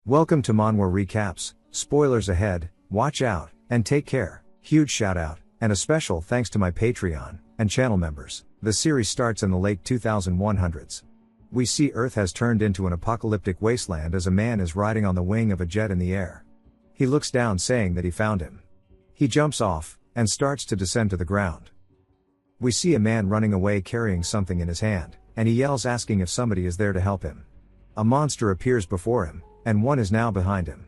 Welcome to Manhwa Recaps, spoilers ahead, watch out, and take care. Huge shout out, and a special thanks to my Patreon and channel members. The series starts in the late 2100s. We see Earth has turned into an apocalyptic wasteland as a man is riding on the wing of a jet in the air. He looks down saying that he found him. He jumps off, and starts to descend to the ground. We see a man running away carrying something in his hand, and he yells asking if somebody is there to help him. A monster appears before him, and one is now behind him.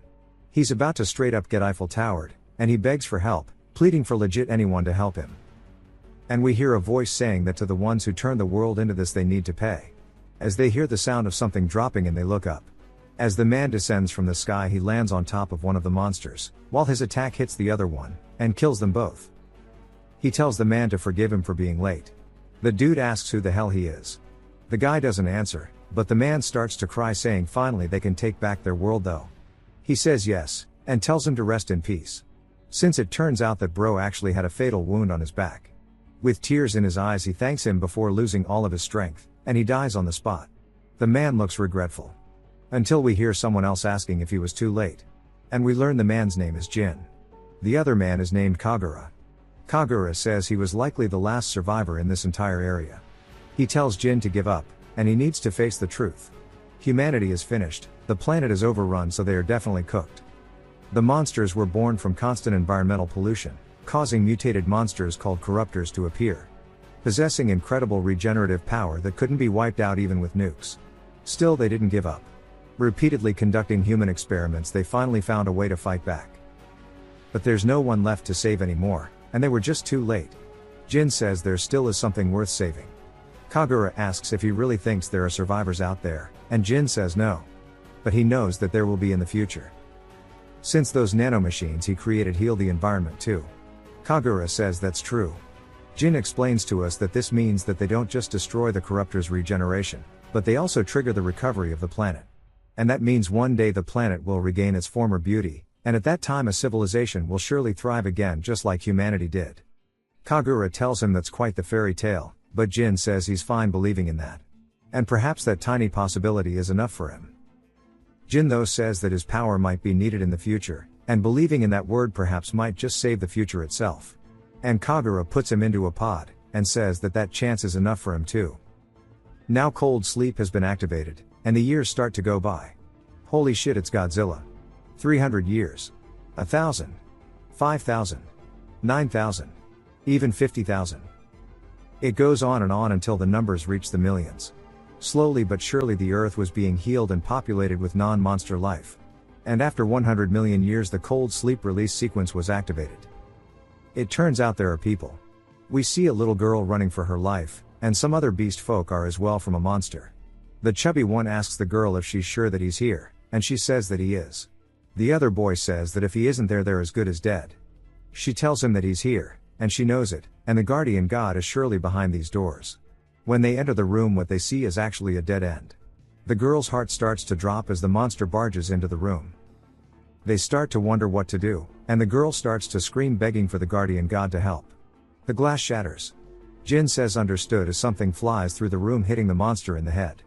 He's about to straight up get Eiffel Towered, and he begs for help, pleading for legit anyone to help him. And we hear a voice saying that to the ones who turn the world into this they need to pay. As they hear the sound of something dropping and they look up. As the man descends from the sky he lands on top of one of the monsters, while his attack hits the other one, and kills them both. He tells the man to forgive him for being late. The dude asks who the hell he is. The guy doesn't answer, but the man starts to cry saying finally they can take back their world though. He says yes, and tells him to rest in peace. Since it turns out that bro actually had a fatal wound on his back. With tears in his eyes he thanks him before losing all of his strength, and he dies on the spot. The man looks regretful. Until we hear someone else asking if he was too late. And we learn the man's name is Jin. The other man is named Kagura. Kagura says he was likely the last survivor in this entire area. He tells Jin to give up, and he needs to face the truth. Humanity is finished, the planet is overrun so they are definitely cooked. The monsters were born from constant environmental pollution, causing mutated monsters called corruptors to appear. Possessing incredible regenerative power that couldn't be wiped out even with nukes. Still they didn't give up. Repeatedly conducting human experiments they finally found a way to fight back. But there's no one left to save anymore, and they were just too late. Jin says there still is something worth saving. Kagura asks if he really thinks there are survivors out there, and Jin says no. But he knows that there will be in the future. Since those nanomachines he created heal the environment too. Kagura says that's true. Jin explains to us that this means that they don't just destroy the corruptor's regeneration, but they also trigger the recovery of the planet. And that means one day the planet will regain its former beauty, and at that time a civilization will surely thrive again just like humanity did. Kagura tells him that's quite the fairy tale, but Jin says he's fine believing in that. And perhaps that tiny possibility is enough for him. Jin though says that his power might be needed in the future, and believing in that word perhaps might just save the future itself. And Kagura puts him into a pod, and says that that chance is enough for him too. Now cold sleep has been activated, and the years start to go by. Holy shit, it's Godzilla. 300 years. 1,000. 5,000. 9,000. Even 50,000. It goes on until the numbers reach the millions. Slowly but surely the Earth was being healed and populated with non-monster life. And after 100 million years the cold sleep release sequence was activated. It turns out there are people. We see a little girl running for her life, and some other beast folk are as well from a monster. The chubby one asks the girl if she's sure that he's here, and she says that he is. The other boy says that if he isn't there they're as good as dead. She tells him that he's here, and she knows it, and the guardian god is surely behind these doors. When they enter the room what they see is actually a dead end. The girl's heart starts to drop as the monster barges into the room. They start to wonder what to do, and the girl starts to scream begging for the guardian god to help. The glass shatters. Jin says understood as something flies through the room hitting the monster in the head.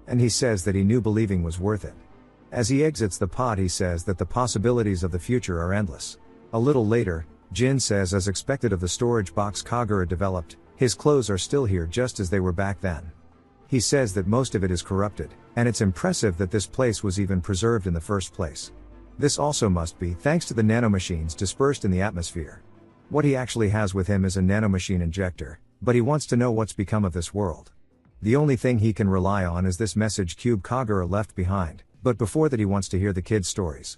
And he says that he knew believing was worth it. As he exits the pod he says that the possibilities of the future are endless. A little later, Jin says as expected of the storage box Kagura developed, his clothes are still here just as they were back then. He says that most of it is corrupted, and it's impressive that this place was even preserved in the first place. This also must be thanks to the nanomachines dispersed in the atmosphere. What he actually has with him is a nanomachine injector, but he wants to know what's become of this world. The only thing he can rely on is this message cube Kagura left behind, but before that he wants to hear the kids' stories.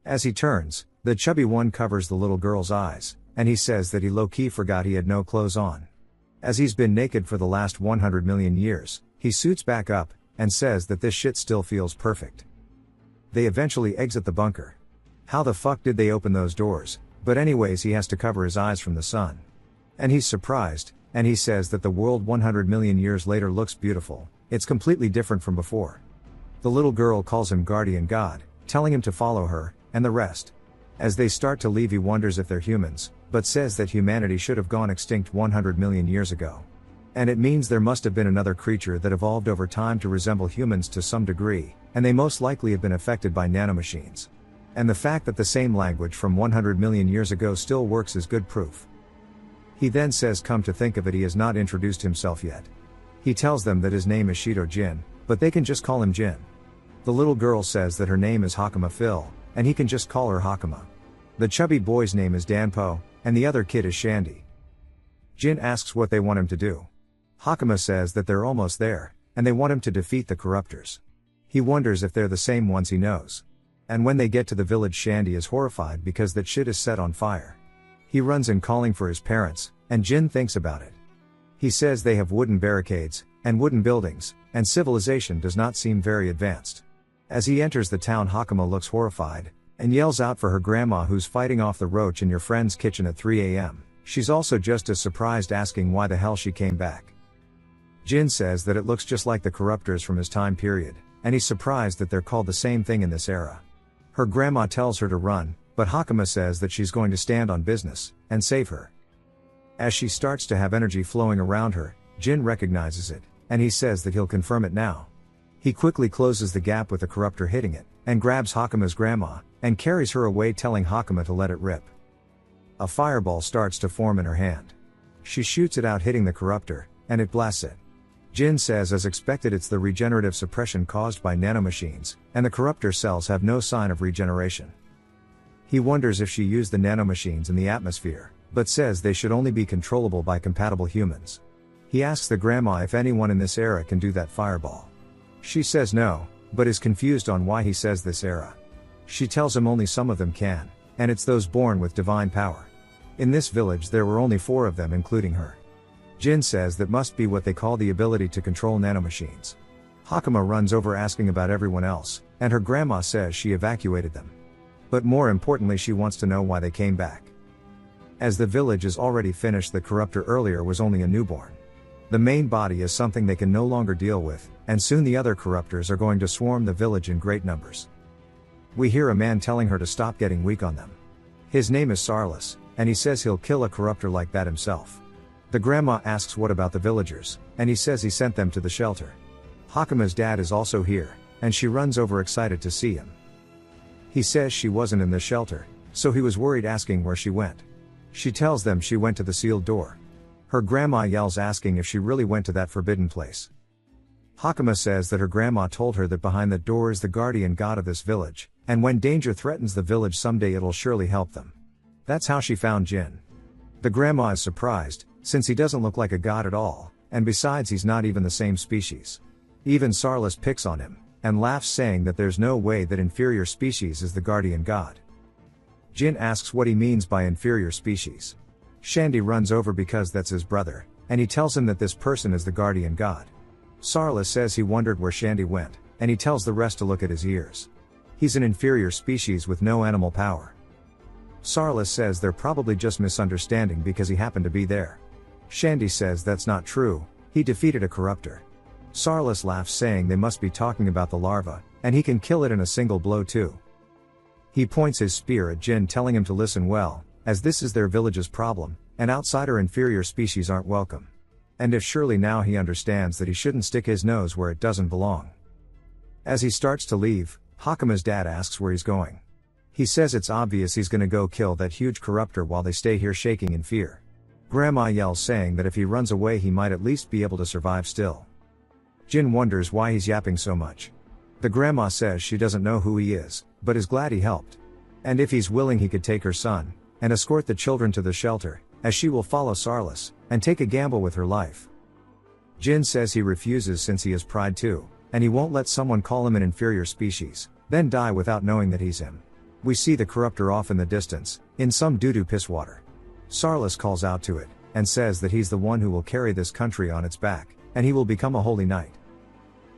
As he turns, the chubby one covers the little girl's eyes, and he says that he low-key forgot he had no clothes on. As he's been naked for the last 100 million years, he suits back up, and says that this shit still feels perfect. They eventually exit the bunker. How the fuck did they open those doors? But anyways he has to cover his eyes from the sun. And he's surprised, and he says that the world 100 million years later looks beautiful, it's completely different from before. The little girl calls him guardian god, telling him to follow her, and the rest. As they start to leave he wonders if they're humans, but says that humanity should have gone extinct 100 million years ago. And it means there must have been another creature that evolved over time to resemble humans to some degree, and they most likely have been affected by nanomachines. And the fact that the same language from 100 million years ago still works is good proof. He then says, come to think of it, he has not introduced himself yet. He tells them that his name is Shido Jin, but they can just call him Jin. The little girl says that her name is Hakama Phil, and he can just call her Hakama. The chubby boy's name is Danpo, and the other kid is Shandy. Jin asks what they want him to do. Hakama says that they're almost there, and they want him to defeat the corruptors. He wonders if they're the same ones he knows. And when they get to the village, Shandy is horrified because that shit is set on fire. He runs in calling for his parents, and Jin thinks about it. He says they have wooden barricades, and wooden buildings, and civilization does not seem very advanced. As he enters the town, Hakama looks horrified, and yells out for her grandma, who's fighting off the roach in your friend's kitchen at 3 a.m. She's also just as surprised, asking why the hell she came back. Jin says that it looks just like the corruptors from his time period, and he's surprised that they're called the same thing in this era. Her grandma tells her to run, but Hakama says that she's going to stand on business, and save her. As she starts to have energy flowing around her, Jin recognizes it, and he says that he'll confirm it now. He quickly closes the gap with the corruptor hitting it, and grabs Hakama's grandma, and carries her away, telling Hakama to let it rip. A fireball starts to form in her hand. She shoots it out, hitting the corruptor, and it blasts it. Jin says, as expected, it's the regenerative suppression caused by nanomachines, and the corruptor cells have no sign of regeneration. He wonders if she used the nanomachines in the atmosphere, but says they should only be controllable by compatible humans. He asks the grandma if anyone in this era can do that fireball. She says no, but is confused on why he says this era. She tells him only some of them can, and it's those born with divine power. In this village there were only 4 of them, including her. Jin says that must be what they call the ability to control nanomachines. Hakama runs over asking about everyone else, and her grandma says she evacuated them. But more importantly, she wants to know why they came back. As the village is already finished, the corruptor earlier was only a newborn. The main body is something they can no longer deal with, and soon the other corruptors are going to swarm the village in great numbers. We hear a man telling her to stop getting weak on them. His name is Sarlis, and he says he'll kill a corruptor like that himself. The grandma asks what about the villagers, and he says he sent them to the shelter. Hakama's dad is also here, and she runs over excited to see him. He says she wasn't in the shelter, so he was worried, asking where she went. She tells them she went to the sealed door. Her grandma yells, asking if she really went to that forbidden place. Hakama says that her grandma told her that behind the door is the guardian god of this village, and when danger threatens the village someday it'll surely help them. That's how she found Jin. The grandma is surprised, since he doesn't look like a god at all, and besides he's not even the same species. Even Sarlis picks on him, and laughs, saying that there's no way that inferior species is the guardian god. Jin asks what he means by inferior species. Shandy runs over because that's his brother, and he tells him that this person is the guardian god. Sarlis says he wondered where Shandy went, and he tells the rest to look at his ears. He's an inferior species with no animal power. Sarlis says they're probably just misunderstanding because he happened to be there. Shandy says that's not true, he defeated a corruptor. Sarlis laughs, saying they must be talking about the larva, and he can kill it in a single blow too. He points his spear at Jin, telling him to listen well, as this is their village's problem, and outsider inferior species aren't welcome. And if surely now he understands that he shouldn't stick his nose where it doesn't belong. As he starts to leave, Hakama's dad asks where he's going. He says it's obvious he's gonna go kill that huge corruptor while they stay here shaking in fear. Grandma yells, saying that if he runs away he might at least be able to survive still. Jin wonders why he's yapping so much. The grandma says she doesn't know who he is, but is glad he helped. And if he's willing he could take her son, and escort the children to the shelter, as she will follow Sarlis, and take a gamble with her life. Jin says he refuses since he has pride too, and he won't let someone call him an inferior species, then die without knowing that he's him. We see the corruptor off in the distance, in some doo-doo piss water. Sarlis calls out to it, and says that he's the one who will carry this country on its back, and he will become a holy knight.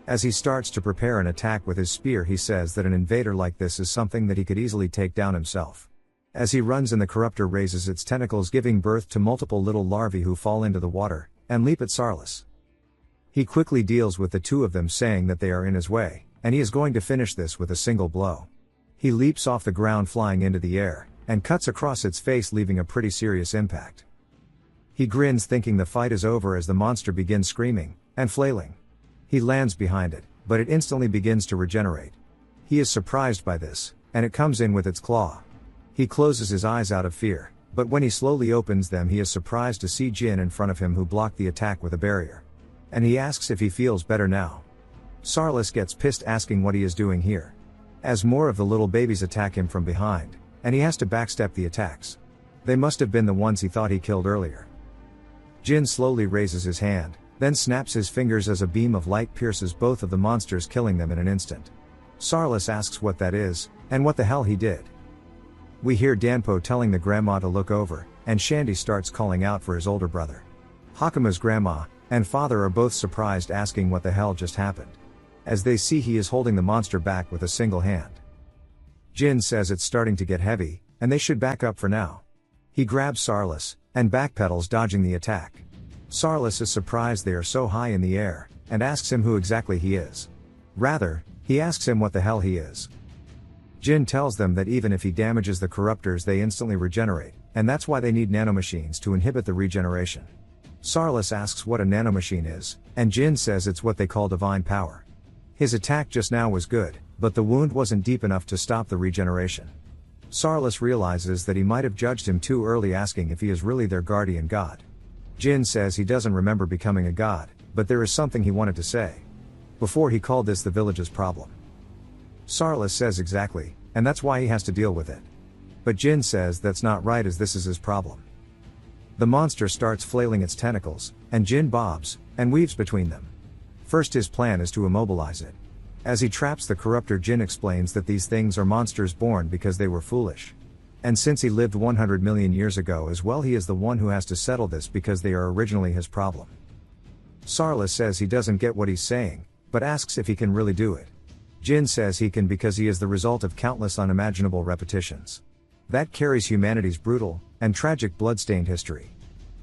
As he starts to prepare an attack with his spear, he says that an invader like this is something that he could easily take down himself. As he runs in, the corruptor raises its tentacles, giving birth to multiple little larvae who fall into the water, and leap at Sarlis. He quickly deals with the 2 of them, saying that they are in his way, and he is going to finish this with a single blow. He leaps off the ground, flying into the air, and cuts across its face, leaving a pretty serious impact. He grins thinking the fight is over as the monster begins screaming and flailing. He lands behind it, but it instantly begins to regenerate. He is surprised by this, and it comes in with its claw. He closes his eyes out of fear, but when he slowly opens them he is surprised to see Jin in front of him, who blocked the attack with a barrier. And he asks if he feels better now. Sarlis gets pissed, asking what he is doing here, as more of the little babies attack him from behind, and he has to backstep the attacks. They must have been the ones he thought he killed earlier. Jin slowly raises his hand, then snaps his fingers as a beam of light pierces both of the monsters, killing them in an instant. Sarlis asks what that is, and what the hell he did. We hear Danpo telling the grandma to look over, and Shandy starts calling out for his older brother. Hakuma's grandma and father are both surprised, asking what the hell just happened, as they see he is holding the monster back with a single hand. Jin says it's starting to get heavy, and they should back up for now. He grabs Sarlis and backpedals, dodging the attack. Sarlis is surprised they are so high in the air, and asks him who exactly he is. Rather, he asks him what the hell he is. Jin tells them that even if he damages the corruptors they instantly regenerate, and that's why they need nanomachines to inhibit the regeneration. Sarlis asks what a nanomachine is, and Jin says it's what they call divine power. His attack just now was good, but the wound wasn't deep enough to stop the regeneration. Sarlis realizes that he might have judged him too early, asking if he is really their guardian god. Jin says he doesn't remember becoming a god, but there is something he wanted to say. Before he called this the village's problem. Sarlis says exactly, and that's why he has to deal with it. But Jin says that's not right, as this is his problem. The monster starts flailing its tentacles, and Jin bobs and weaves between them. First, his plan is to immobilize it. As he traps the corruptor, Jin explains that these things are monsters born because they were foolish. And since he lived 100 million years ago as well, he is the one who has to settle this because they are originally his problem. Sarlis says he doesn't get what he's saying, but asks if he can really do it. Jin says he can because he is the result of countless unimaginable repetitions that carries humanity's brutal and tragic blood-stained history.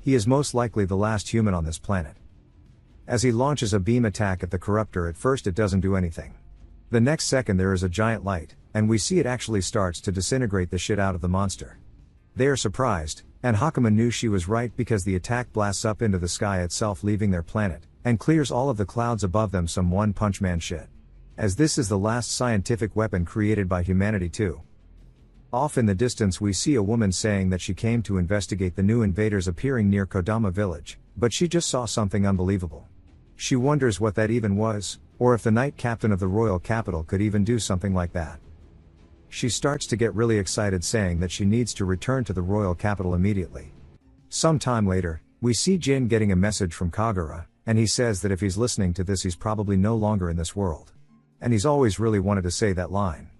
He is most likely the last human on this planet. As he launches a beam attack at the corruptor, at first it doesn't do anything. The next second there is a giant light, and we see it actually starts to disintegrate the shit out of the monster. They are surprised, and Hakuma knew she was right because the attack blasts up into the sky itself, leaving their planet, and clears all of the clouds above them, some One Punch Man shit. As this is the last scientific weapon created by humanity too. Off in the distance we see a woman saying that she came to investigate the new invaders appearing near Kodama village, but she just saw something unbelievable. She wonders what that even was, or if the Knight Captain of the royal capital could even do something like that. She starts to get really excited, saying that she needs to return to the royal capital immediately. Some time later, we see Jin getting a message from Kagura, and he says that if he's listening to this he's probably no longer in this world. And he's always really wanted to say that line.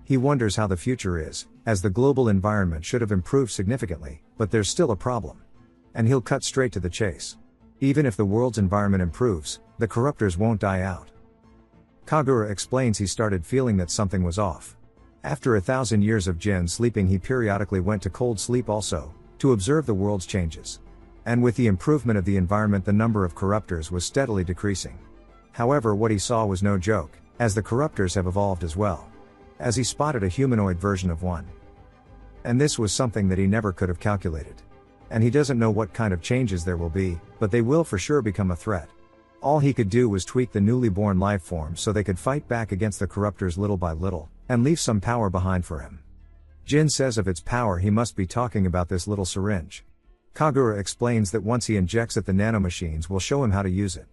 He wonders how the future is, as the global environment should have improved significantly, but there's still a problem. And he'll cut straight to the chase. Even if the world's environment improves, the corruptors won't die out. Kagura explains he started feeling that something was off. After 1,000 years of Jin sleeping, he periodically went to cold sleep also, to observe the world's changes. And with the improvement of the environment the number of corruptors was steadily decreasing. However, what he saw was no joke, as the corruptors have evolved as well. As he spotted a humanoid version of one. And this was something that he never could have calculated. And he doesn't know what kind of changes there will be, but they will for sure become a threat. All he could do was tweak the newly born life form so they could fight back against the corruptors little by little, and leave some power behind for him. Jin says of its power he must be talking about this little syringe. Kagura explains that once he injects it the nanomachines will show him how to use it.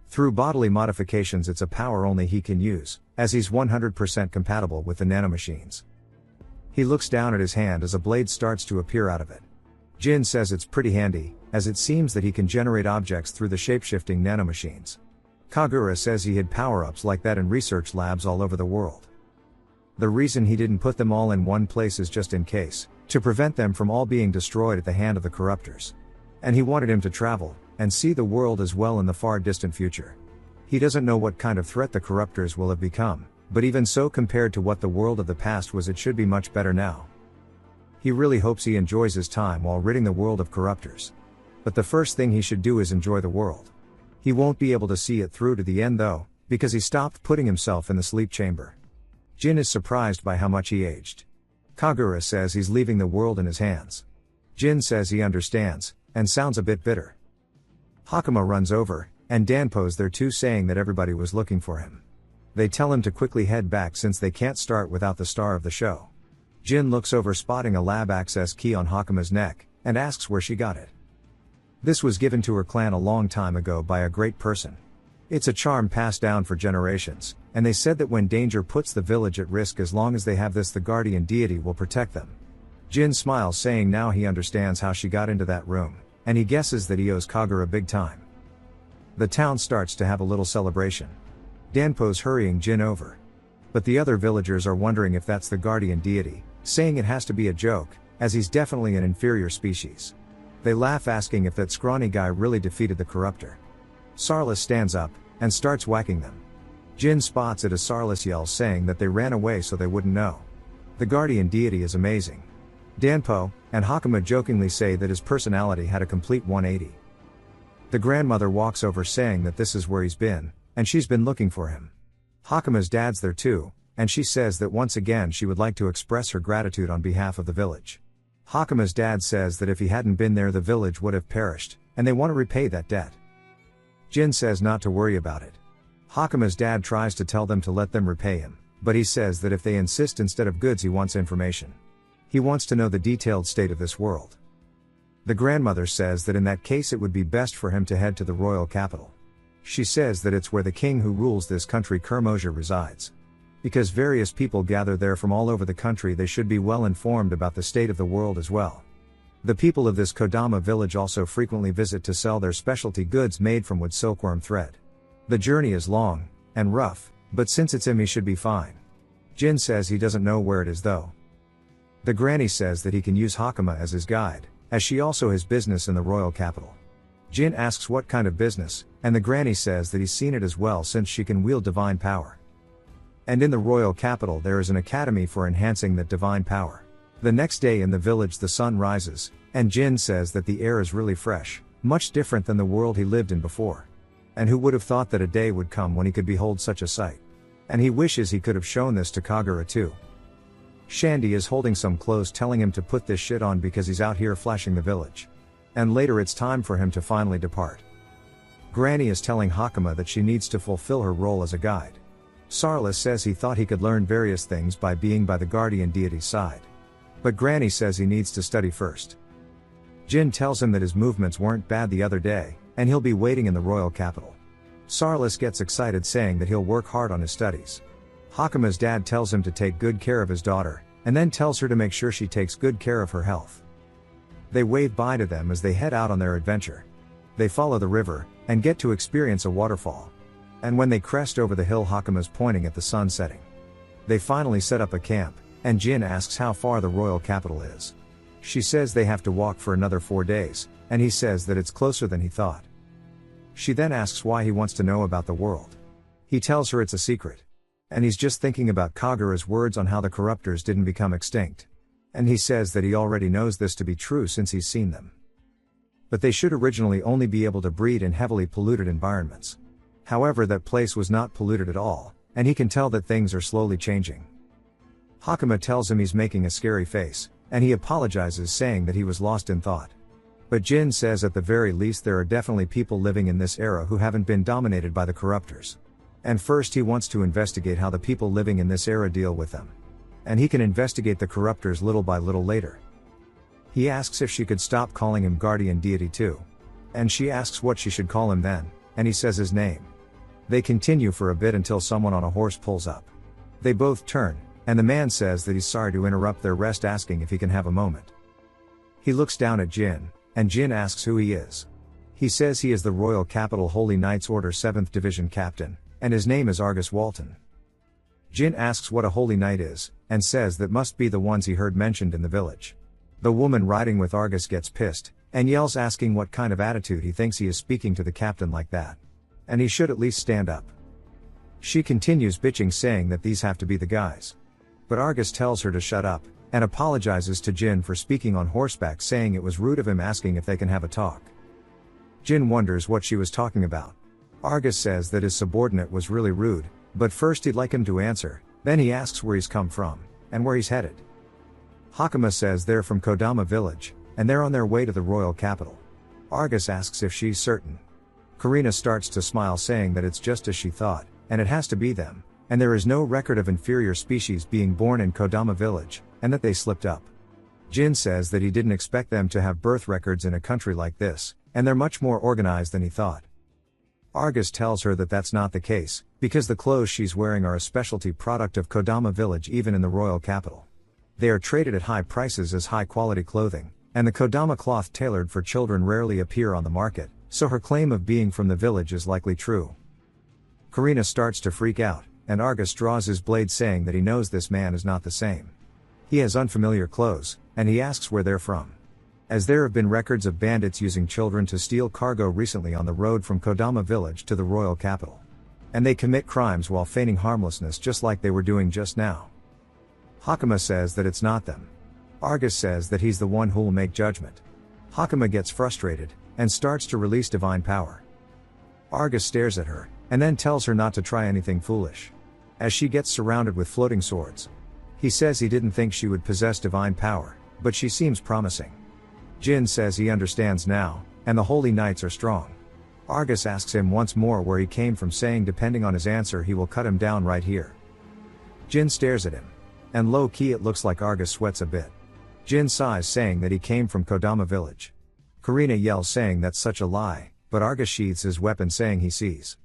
Through bodily modifications it's a power only he can use, as he's 100% compatible with the nanomachines. He looks down at his hand as a blade starts to appear out of it. Jin says it's pretty handy, as it seems that he can generate objects through the shape-shifting nanomachines. Kagura says he had power-ups like that in research labs all over the world. The reason he didn't put them all in one place is just in case, to prevent them from all being destroyed at the hand of the corruptors. And he wanted him to travel, and see the world as well in the far distant future. He doesn't know what kind of threat the corruptors will have become, but even so compared to what the world of the past was it should be much better now. He really hopes he enjoys his time while ridding the world of corruptors. But the first thing he should do is enjoy the world. He won't be able to see it through to the end though, because he stopped putting himself in the sleep chamber. Jin is surprised by how much he aged. Kagura says he's leaving the world in his hands. Jin says he understands, and sounds a bit bitter. Hakama runs over, and Danpo's there too, saying that everybody was looking for him. They tell him to quickly head back since they can't start without the star of the show. Jin looks over, spotting a lab access key on Hakama's neck, and asks where she got it. This was given to her clan a long time ago by a great person. It's a charm passed down for generations, and they said that when danger puts the village at risk, as long as they have this, the guardian deity will protect them. Jin smiles, saying now he understands how she got into that room, and he guesses that he owes Kagura big time. The town starts to have a little celebration. Danpo's hurrying Jin over. But the other villagers are wondering if that's the guardian deity, saying it has to be a joke, as he's definitely an inferior species. They laugh, asking if that scrawny guy really defeated the corruptor. Sarlis stands up, and starts whacking them. Jin spots it as Sarlis yells, saying that they ran away so they wouldn't know. The guardian deity is amazing. Danpo and Hakama jokingly say that his personality had a complete 180. The grandmother walks over, saying that this is where he's been, and she's been looking for him. Hakama's dad's there too, and she says that once again she would like to express her gratitude on behalf of the village. Hakama's dad says that if he hadn't been there, the village would have perished, and they want to repay that debt. Jin says not to worry about it. Hakama's dad tries to tell them to let them repay him, but he says that if they insist, instead of goods he wants information. He wants to know the detailed state of this world. The grandmother says that in that case it would be best for him to head to the royal capital. She says that it's where the king who rules this country, Kermosia, resides. Because various people gather there from all over the country, they should be well informed about the state of the world as well. The people of this Kodama village also frequently visit to sell their specialty goods made from wood silkworm thread. The journey is long and rough, but since it's him, he should be fine. Jin says he doesn't know where it is though. The granny says that he can use Hakama as his guide, as she also has business in the royal capital. Jin asks what kind of business, and the granny says that he's seen it as well, since she can wield divine power. And in the royal capital there is an academy for enhancing that divine power. The next day in the village the sun rises, and Jin says that the air is really fresh, much different than the world he lived in before. And who would have thought that a day would come when he could behold such a sight? And he wishes he could have shown this to Kagura too. Shandy is holding some clothes, telling him to put this shit on because he's out here flashing the village. And later it's time for him to finally depart. Granny is telling Hakama that she needs to fulfill her role as a guide. Sarlis says he thought he could learn various things by being by the guardian deity's side. But Granny says he needs to study first. Jin tells him that his movements weren't bad the other day, and he'll be waiting in the royal capital. Sarlis gets excited, saying that he'll work hard on his studies. Hakama's dad tells him to take good care of his daughter, and then tells her to make sure she takes good care of her health. They wave bye to them as they head out on their adventure. They follow the river, and get to experience a waterfall. And when they crest over the hill, Hakama's pointing at the sun setting. They finally set up a camp, and Jin asks how far the royal capital is. She says they have to walk for another 4 days, and he says that it's closer than he thought. She then asks why he wants to know about the world. He tells her it's a secret. And he's just thinking about Kagura's words on how the corruptors didn't become extinct. And he says that he already knows this to be true since he's seen them. But they should originally only be able to breed in heavily polluted environments. However, that place was not polluted at all, and he can tell that things are slowly changing. Hakama tells him he's making a scary face, and he apologizes, saying that he was lost in thought. But Jin says at the very least there are definitely people living in this era who haven't been dominated by the corruptors. And first he wants to investigate how the people living in this era deal with them. And he can investigate the corruptors little by little later. He asks if she could stop calling him guardian deity too. And she asks what she should call him then, and he says his name. They continue for a bit until someone on a horse pulls up. They both turn, and the man says that he's sorry to interrupt their rest, asking if he can have a moment. He looks down at Jin, and Jin asks who he is. He says he is the Royal Capital Holy Knights Order 7th Division Captain, and his name is Argus Walton. Jin asks what a Holy Knight is, and says that must be the ones he heard mentioned in the village. The woman riding with Argus gets pissed, and yells, asking what kind of attitude he thinks he is speaking to the captain like that. And he should at least stand up. She continues bitching, saying that these have to be the guys. But Argus tells her to shut up, and apologizes to Jin for speaking on horseback, saying it was rude of him asking if they can have a talk. Jin wonders what she was talking about. Argus says that his subordinate was really rude, but first he'd like him to answer, then he asks where he's come from, and where he's headed. Hakama says they're from Kodama village, and they're on their way to the royal capital. Argus asks if she's certain. Karina starts to smile, saying that it's just as she thought, and it has to be them, and there is no record of inferior species being born in Kodama village, and that they slipped up. Jin says that he didn't expect them to have birth records in a country like this, and they're much more organized than he thought. Argus tells her that that's not the case, because the clothes she's wearing are a specialty product of Kodama village even in the royal capital. They are traded at high prices as high-quality clothing, and the Kodama cloth tailored for children rarely appear on the market, so her claim of being from the village is likely true. Karina starts to freak out, and Argus draws his blade, saying that he knows this man is not the same. He has unfamiliar clothes, and he asks where they're from. As there have been records of bandits using children to steal cargo recently on the road from Kodama village to the royal capital. And they commit crimes while feigning harmlessness, just like they were doing just now. Hakama says that it's not them. Argus says that he's the one who'll make judgment. Hakama gets frustrated, and starts to release divine power. Argus stares at her, and then tells her not to try anything foolish. As she gets surrounded with floating swords. He says he didn't think she would possess divine power, but she seems promising. Jin says he understands now, and the holy knights are strong. Argus asks him once more where he came from, saying depending on his answer he will cut him down right here. Jin stares at him. And low-key it looks like Argus sweats a bit. Jin sighs, saying that he came from Kodama village. Karina yells, saying that's such a lie, but Argus sheathes his weapon, saying he sees.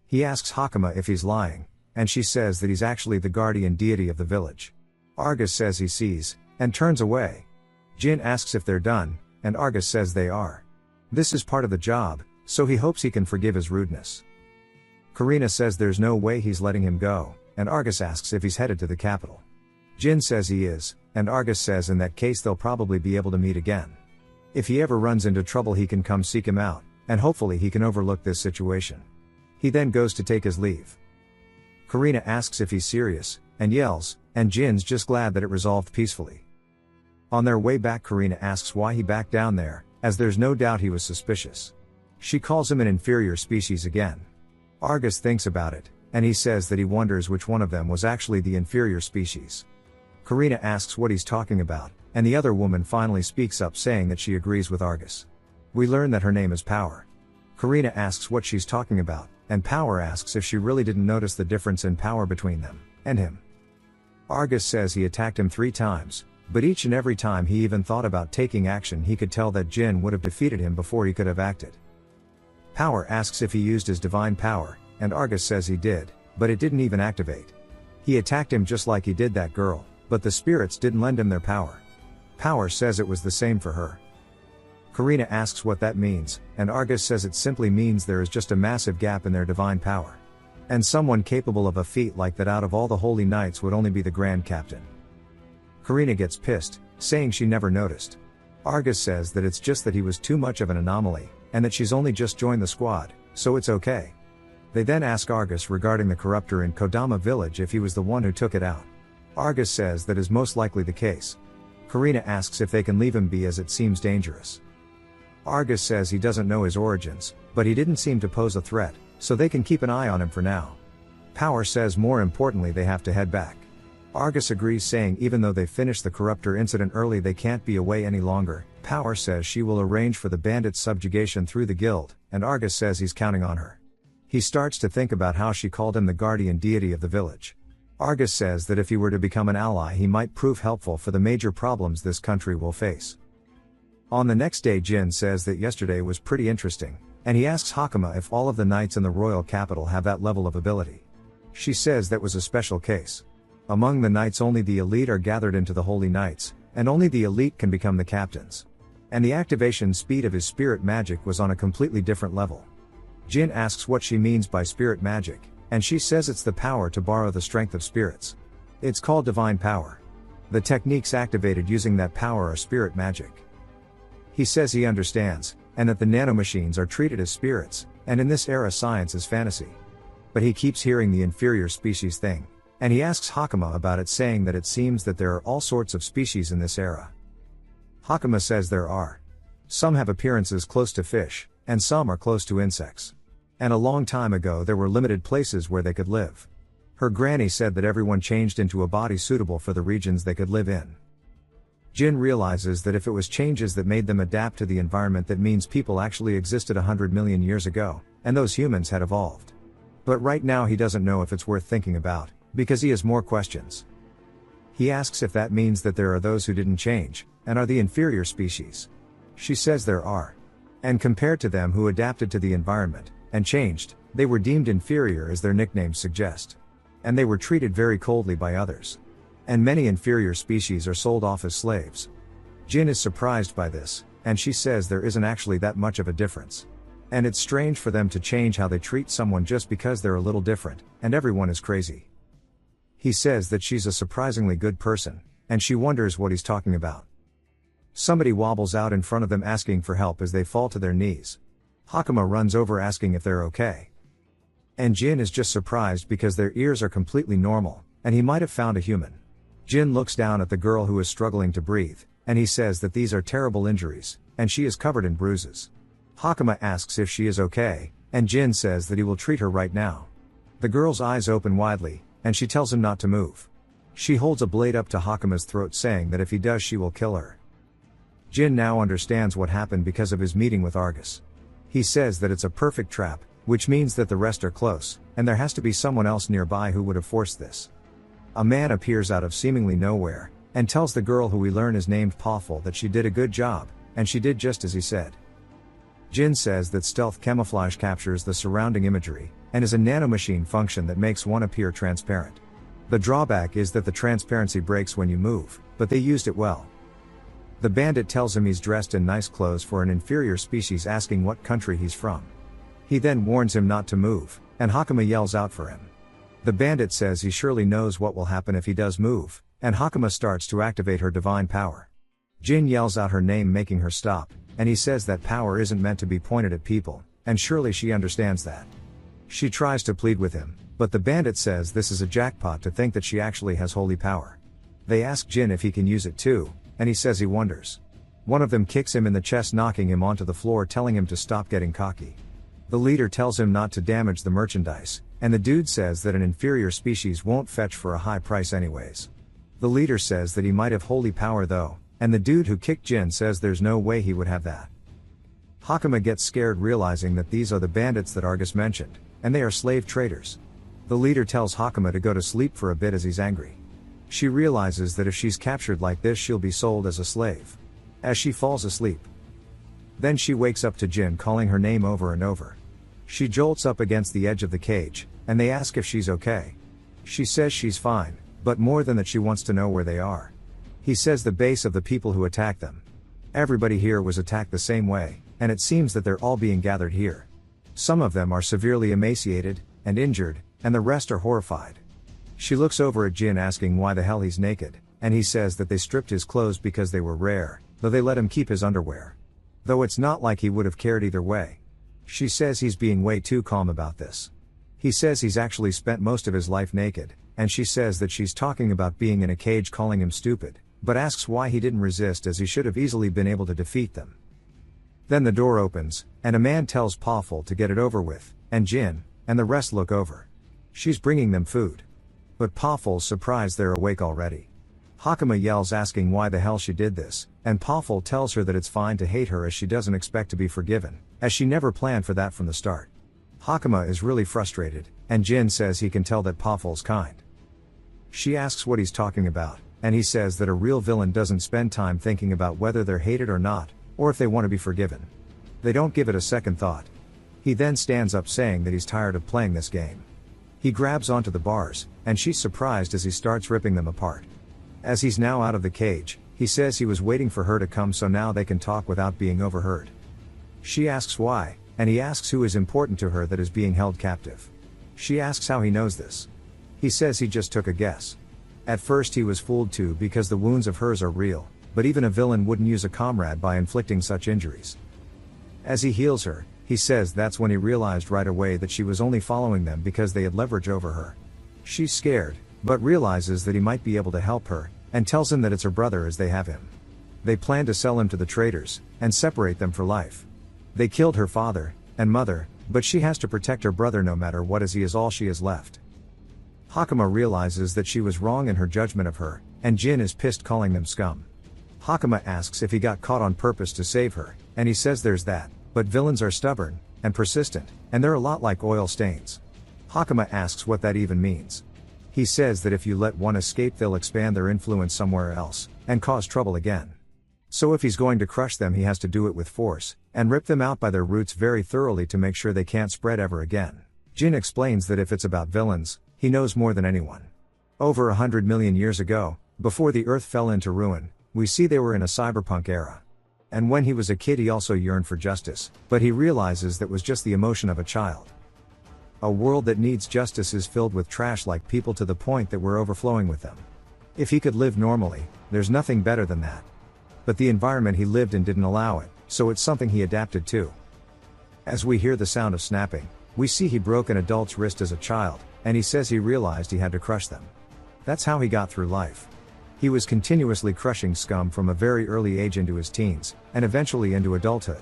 He asks Hakama if he's lying, and she says that he's actually the guardian deity of the village. Argus says he sees, and turns away. Jin asks if they're done, and Argus says they are. This is part of the job, so he hopes he can forgive his rudeness. Karina says there's no way he's letting him go, and Argus asks if he's headed to the capital. Jin says he is, and Argus says in that case they'll probably be able to meet again. If he ever runs into trouble he can come seek him out, and hopefully he can overlook this situation. He then goes to take his leave. Karina asks if he's serious, and yells, and Jin's just glad that it resolved peacefully. On their way back, Karina asks why he backed down there, as there's no doubt he was suspicious. She calls him an inferior species again. Argus thinks about it, and he says that he wonders which one of them was actually the inferior species. Karina asks what he's talking about, and the other woman finally speaks up, saying that she agrees with Argus. We learn that her name is Power. Karina asks what she's talking about, and Power asks if she really didn't notice the difference in power between them, and him. Argus says he attacked him 3 times, but each and every time he even thought about taking action he could tell that Jin would have defeated him before he could have acted. Power asks if he used his divine power, and Argus says he did, but it didn't even activate. He attacked him just like he did that girl, but the spirits didn't lend him their power. Power says it was the same for her. Karina asks what that means, and Argus says it simply means there is just a massive gap in their divine power. And someone capable of a feat like that out of all the holy knights would only be the Grand Captain. Karina gets pissed, saying she never noticed. Argus says that it's just that he was too much of an anomaly, and that she's only just joined the squad, so it's okay. They then ask Argus regarding the corruptor in Kodama village if he was the one who took it out. Argus says that is most likely the case. Karina asks if they can leave him be as it seems dangerous. Argus says he doesn't know his origins, but he didn't seem to pose a threat, so they can keep an eye on him for now. Power says more importantly they have to head back. Argus agrees, saying even though they finished the corruptor incident early they can't be away any longer. Power says she will arrange for the bandits' subjugation through the guild, and Argus says he's counting on her. He starts to think about how she called him the guardian deity of the village. Argus says that if he were to become an ally he might prove helpful for the major problems this country will face. On the next day Jin says that yesterday was pretty interesting, and he asks Hakama if all of the knights in the royal capital have that level of ability. She says that was a special case. Among the knights only the elite are gathered into the holy knights, and only the elite can become the captains. And the activation speed of his spirit magic was on a completely different level. Jin asks what she means by spirit magic, and she says it's the power to borrow the strength of spirits. It's called divine power. The techniques activated using that power are spirit magic. He says he understands, and that the nanomachines are treated as spirits, and in this era science is fantasy. But he keeps hearing the inferior species thing. And he asks Hakama about it, saying that it seems that there are all sorts of species in this era. Hakama says there are. Some have appearances close to fish, and some are close to insects. And a long time ago there were limited places where they could live. Her granny said that everyone changed into a body suitable for the regions they could live in. Jin realizes that if it was changes that made them adapt to the environment, that means people actually existed 100 million years ago, and those humans had evolved. But right now he doesn't know if it's worth thinking about, because he has more questions. He asks if that means that there are those who didn't change, and are the inferior species. She says there are. And compared to them who adapted to the environment, and changed, they were deemed inferior as their nicknames suggest. And they were treated very coldly by others. And many inferior species are sold off as slaves. Jin is surprised by this, and she says there isn't actually that much of a difference. And it's strange for them to change how they treat someone just because they're a little different, and everyone is crazy. He says that she's a surprisingly good person, and she wonders what he's talking about. Somebody wobbles out in front of them asking for help as they fall to their knees. Hakama runs over asking if they're okay. And Jin is just surprised because their ears are completely normal, and he might have found a human. Jin looks down at the girl who is struggling to breathe, and he says that these are terrible injuries, and she is covered in bruises. Hakama asks if she is okay, and Jin says that he will treat her right now. The girl's eyes open widely, and she tells him not to move. She holds a blade up to Hakama's throat saying that if he does she will kill her. Jin now understands what happened because of his meeting with Argus. He says that it's a perfect trap, which means that the rest are close, and there has to be someone else nearby who would have forced this. A man appears out of seemingly nowhere, and tells the girl who we learn is named Pawful that she did a good job, and she did just as he said. Jin says that stealth camouflage captures the surrounding imagery, and is a nanomachine function that makes one appear transparent. The drawback is that the transparency breaks when you move, but they used it well. The bandit tells him he's dressed in nice clothes for an inferior species, asking what country he's from. He then warns him not to move, and Hakama yells out for him. The bandit says he surely knows what will happen if he does move, and Hakama starts to activate her divine power. Jin yells out her name, making her stop, and he says that power isn't meant to be pointed at people, and surely she understands that. She tries to plead with him, but the bandit says this is a jackpot to think that she actually has holy power. They ask Jin if he can use it too, and he says he wonders. One of them kicks him in the chest, knocking him onto the floor, telling him to stop getting cocky. The leader tells him not to damage the merchandise, and the dude says that an inferior species won't fetch for a high price anyways. The leader says that he might have holy power though, and the dude who kicked Jin says there's no way he would have that. Hakama gets scared realizing that these are the bandits that Argus mentioned, and they are slave traders. The leader tells Hakama to go to sleep for a bit as he's angry. She realizes that if she's captured like this she'll be sold as a slave. As she falls asleep. Then she wakes up to Jin calling her name over and over. She jolts up against the edge of the cage, and they ask if she's okay. She says she's fine, but more than that she wants to know where they are. He says the base of the people who attacked them. Everybody here was attacked the same way, and it seems that they're all being gathered here. Some of them are severely emaciated, and injured, and the rest are horrified. She looks over at Jin asking why the hell he's naked, and he says that they stripped his clothes because they were rare, though they let him keep his underwear. Though it's not like he would have cared either way. She says he's being way too calm about this. He says he's actually spent most of his life naked, and she says that she's talking about being in a cage, calling him stupid, but asks why he didn't resist, as he should have easily been able to defeat them. Then the door opens, and a man tells Pawful to get it over with, and Jin, and the rest look over. She's bringing them food. But Pawful's surprised they're awake already. Hakama yells asking why the hell she did this, and Pawful tells her that it's fine to hate her as she doesn't expect to be forgiven, as she never planned for that from the start. Hakama is really frustrated, and Jin says he can tell that Pawful's kind. She asks what he's talking about, and he says that a real villain doesn't spend time thinking about whether they're hated or not, or if they want to be forgiven. They don't give it a second thought. He then stands up saying that he's tired of playing this game. He grabs onto the bars, and she's surprised as he starts ripping them apart. As he's now out of the cage, he says he was waiting for her to come so now they can talk without being overheard. She asks why, and he asks who is important to her that is being held captive. She asks how he knows this. He says he just took a guess. At first he was fooled too, because the wounds of hers are real, but even a villain wouldn't use a comrade by inflicting such injuries. As he heals her, he says that's when he realized right away that she was only following them because they had leverage over her. She's scared, but realizes that he might be able to help her, and tells him that it's her brother as they have him. They plan to sell him to the traders, and separate them for life. They killed her father, and mother, but she has to protect her brother no matter what, as he is all she has left. Hakama realizes that she was wrong in her judgment of her, and Jin is pissed, calling them scum. Hakama asks if he got caught on purpose to save her, and he says there's that, but villains are stubborn and persistent, and they're a lot like oil stains. Hakama asks what that even means. He says that if you let one escape, they'll expand their influence somewhere else and cause trouble again. So if he's going to crush them, he has to do it with force and rip them out by their roots very thoroughly to make sure they can't spread ever again. Jin explains that if it's about villains, he knows more than anyone. Over 100 million years ago, before the Earth fell into ruin, we see they were in a cyberpunk era. And when he was a kid, he also yearned for justice, but he realizes that was just the emotion of a child. A world that needs justice is filled with trash-like people to the point that we're overflowing with them. If he could live normally, there's nothing better than that. But the environment he lived in didn't allow it, so it's something he adapted to. As we hear the sound of snapping, we see he broke an adult's wrist as a child, and he says he realized he had to crush them. That's how he got through life. He was continuously crushing scum from a very early age into his teens, and eventually into adulthood.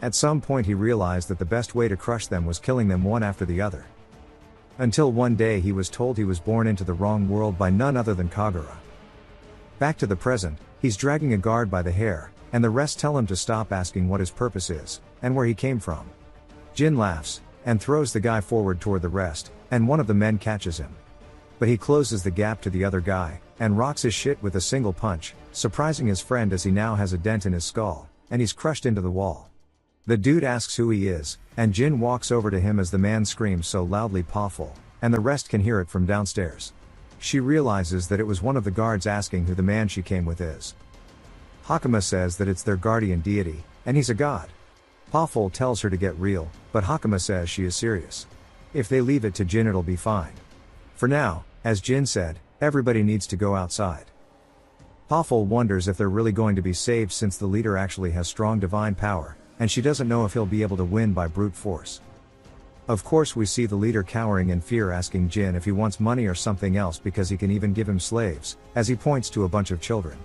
At some point he realized that the best way to crush them was killing them one after the other. Until one day he was told he was born into the wrong world by none other than Kagura. Back to the present, he's dragging a guard by the hair, and the rest tell him to stop asking what his purpose is, and where he came from. Jin laughs, and throws the guy forward toward the rest, and one of the men catches him. But he closes the gap to the other guy, and rocks his shit with a single punch, surprising his friend as he now has a dent in his skull, and he's crushed into the wall. The dude asks who he is, and Jin walks over to him as the man screams so loudly "Pawful," and the rest can hear it from downstairs. She realizes that it was one of the guards asking who the man she came with is. Hakama says that it's their guardian deity, and he's a god. Pawful tells her to get real, but Hakama says she is serious. If they leave it to Jin, it'll be fine. For now, as Jin said, everybody needs to go outside. Pawful wonders if they're really going to be saved since the leader actually has strong divine power, and she doesn't know if he'll be able to win by brute force. Of course we see the leader cowering in fear, asking Jin if he wants money or something else because he can even give him slaves, as he points to a bunch of children.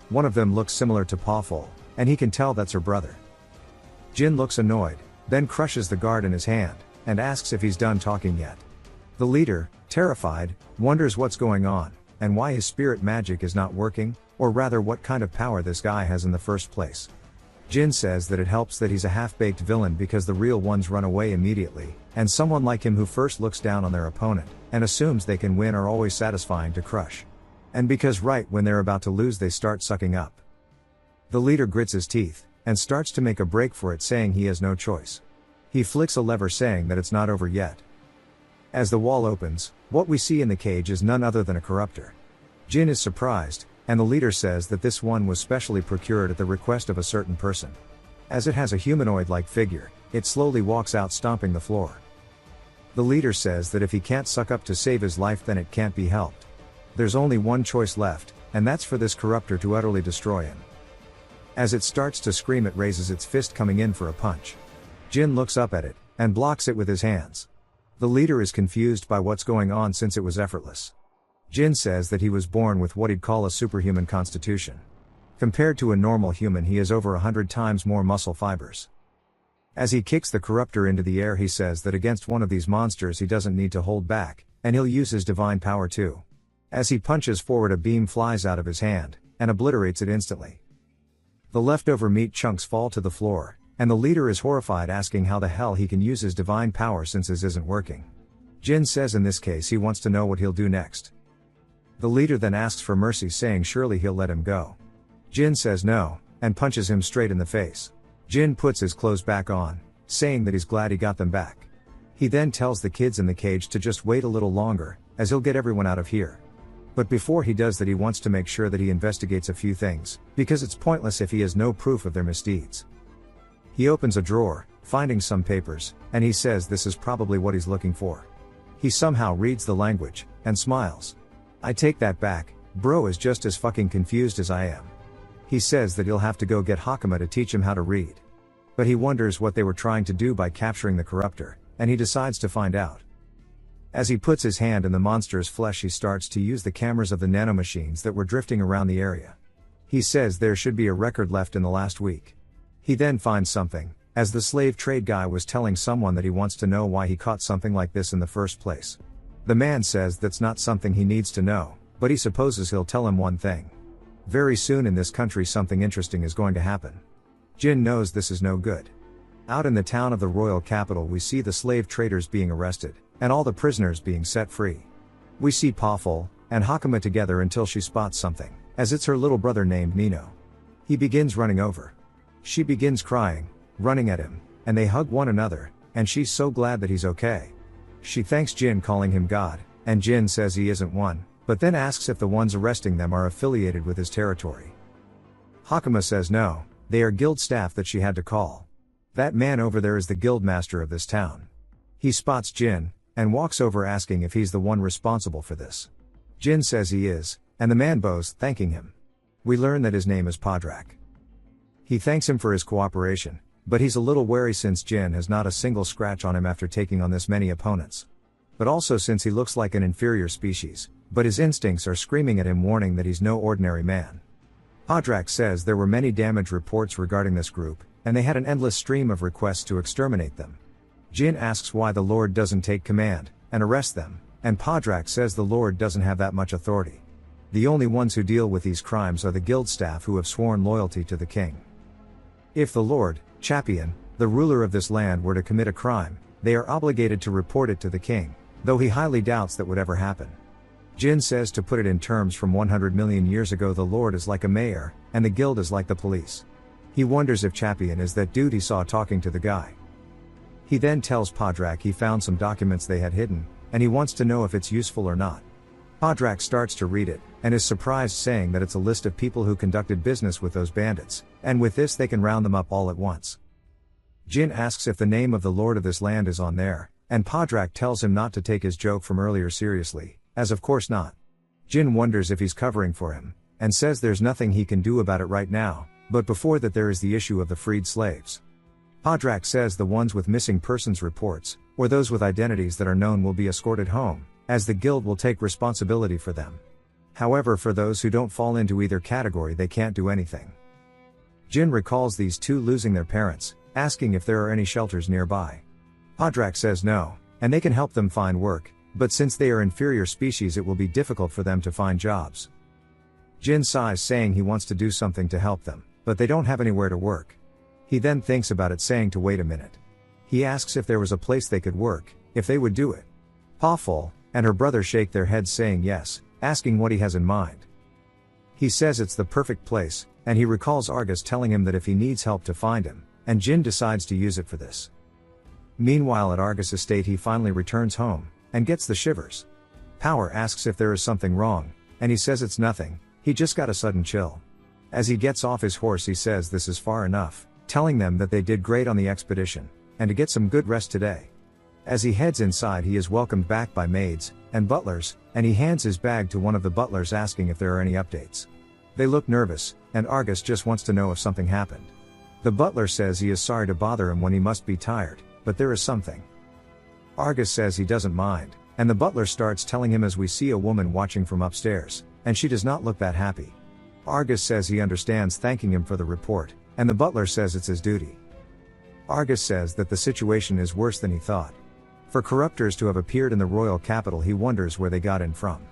One of them looks similar to Pawful, and he can tell that's her brother. Jin looks annoyed, then crushes the guard in his hand, and asks if he's done talking yet. The leader, terrified, wonders what's going on, and why his spirit magic is not working, or rather what kind of power this guy has in the first place. Jin says that it helps that he's a half-baked villain because the real ones run away immediately, and someone like him who first looks down on their opponent, and assumes they can win, are always satisfying to crush. And because right when they're about to lose they start sucking up. The leader grits his teeth, and starts to make a break for it, saying he has no choice. He flicks a lever saying that it's not over yet. As the wall opens, what we see in the cage is none other than a corruptor. Jin is surprised, and the leader says that this one was specially procured at the request of a certain person. As it has a humanoid-like figure, it slowly walks out, stomping the floor. The leader says that if he can't suck up to save his life, then it can't be helped. There's only one choice left, and that's for this corruptor to utterly destroy him. As it starts to scream, it raises its fist, coming in for a punch. Jin looks up at it, and blocks it with his hands. The leader is confused by what's going on since it was effortless. Jin says that he was born with what he'd call a superhuman constitution. Compared to a normal human, he has over 100 times more muscle fibers. As he kicks the corruptor into the air, he says that against one of these monsters he doesn't need to hold back, and he'll use his divine power too. As he punches forward, a beam flies out of his hand, and obliterates it instantly. The leftover meat chunks fall to the floor, and the leader is horrified, asking how the hell he can use his divine power since his isn't working. Jin says in this case he wants to know what he'll do next. The leader then asks for mercy, saying surely he'll let him go. Jin says no, and punches him straight in the face. Jin puts his clothes back on, saying that he's glad he got them back. He then tells the kids in the cage to just wait a little longer, as he'll get everyone out of here. But before he does that, he wants to make sure that he investigates a few things, because it's pointless if he has no proof of their misdeeds. He opens a drawer, finding some papers, and he says this is probably what he's looking for. He somehow reads the language, and smiles. I take that back, bro is just as fucking confused as I am. He says that he'll have to go get Hakama to teach him how to read. But he wonders what they were trying to do by capturing the corruptor, and he decides to find out. As he puts his hand in the monster's flesh, he starts to use the cameras of the nanomachines that were drifting around the area. He says there should be a record left in the last week. He then finds something, as the slave trade guy was telling someone that he wants to know why he caught something like this in the first place. The man says that's not something he needs to know, but he supposes he'll tell him one thing. Very soon in this country something interesting is going to happen. Jin knows this is no good. Out in the town of the royal capital we see the slave traders being arrested, and all the prisoners being set free. We see Pawful and Hakama together until she spots something, as it's her little brother named Nino. He begins running over. She begins crying, running at him, and they hug one another, and she's so glad that he's okay. She thanks Jin, calling him God, and Jin says he isn't one, but then asks if the ones arresting them are affiliated with his territory. Hakama says no, they are guild staff that she had to call. That man over there is the guild master of this town. He spots Jin, and walks over asking if he's the one responsible for this. Jin says he is, and the man bows, thanking him. We learn that his name is Podrak. He thanks him for his cooperation, but he's a little wary since Jin has not a single scratch on him after taking on this many opponents. But also since he looks like an inferior species, but his instincts are screaming at him, warning that he's no ordinary man. Podrak says there were many damage reports regarding this group, and they had an endless stream of requests to exterminate them. Jin asks why the Lord doesn't take command and arrest them, and Podrak says the Lord doesn't have that much authority. The only ones who deal with these crimes are the guild staff who have sworn loyalty to the king. If the Lord, Champion, the ruler of this land, were to commit a crime, they are obligated to report it to the king, though he highly doubts that would ever happen. Jin says, to put it in terms from 100 million years ago, the Lord is like a mayor, and the guild is like the police. He wonders if Champion is that dude he saw talking to the guy. He then tells Podrak he found some documents they had hidden, and he wants to know if it's useful or not. Podrak starts to read it, and is surprised, saying that it's a list of people who conducted business with those bandits, and with this they can round them up all at once. Jin asks if the name of the lord of this land is on there, and Podrak tells him not to take his joke from earlier seriously, as of course not. Jin wonders if he's covering for him, and says there's nothing he can do about it right now, but before that there is the issue of the freed slaves. Podrak says the ones with missing persons reports, or those with identities that are known, will be escorted home, as the guild will take responsibility for them. However, for those who don't fall into either category they can't do anything. Jin recalls these two losing their parents, asking if there are any shelters nearby. Podrak says no, and they can help them find work, but since they are inferior species it will be difficult for them to find jobs. Jin sighs, saying he wants to do something to help them, but they don't have anywhere to work. He then thinks about it, saying to wait a minute. He asks if there was a place they could work, if they would do it. Pawful and her brother shake their heads, saying yes, asking what he has in mind. He says it's the perfect place, and he recalls Argus telling him that if he needs help to find him, and Jin decides to use it for this. Meanwhile at Argus' estate he finally returns home, and gets the shivers. Power asks if there is something wrong, and he says it's nothing, he just got a sudden chill. As he gets off his horse he says this is far enough, telling them that they did great on the expedition, and to get some good rest today. As he heads inside he is welcomed back by maids and butlers, and he hands his bag to one of the butlers, asking if there are any updates. They look nervous, and Argus just wants to know if something happened. The butler says he is sorry to bother him when he must be tired, but there is something. Argus says he doesn't mind, and the butler starts telling him, as we see a woman watching from upstairs, and she does not look that happy. Argus says he understands, thanking him for the report, and the butler says it's his duty. Argus says that the situation is worse than he thought. For corruptors to have appeared in the royal capital, he wonders where they got in from.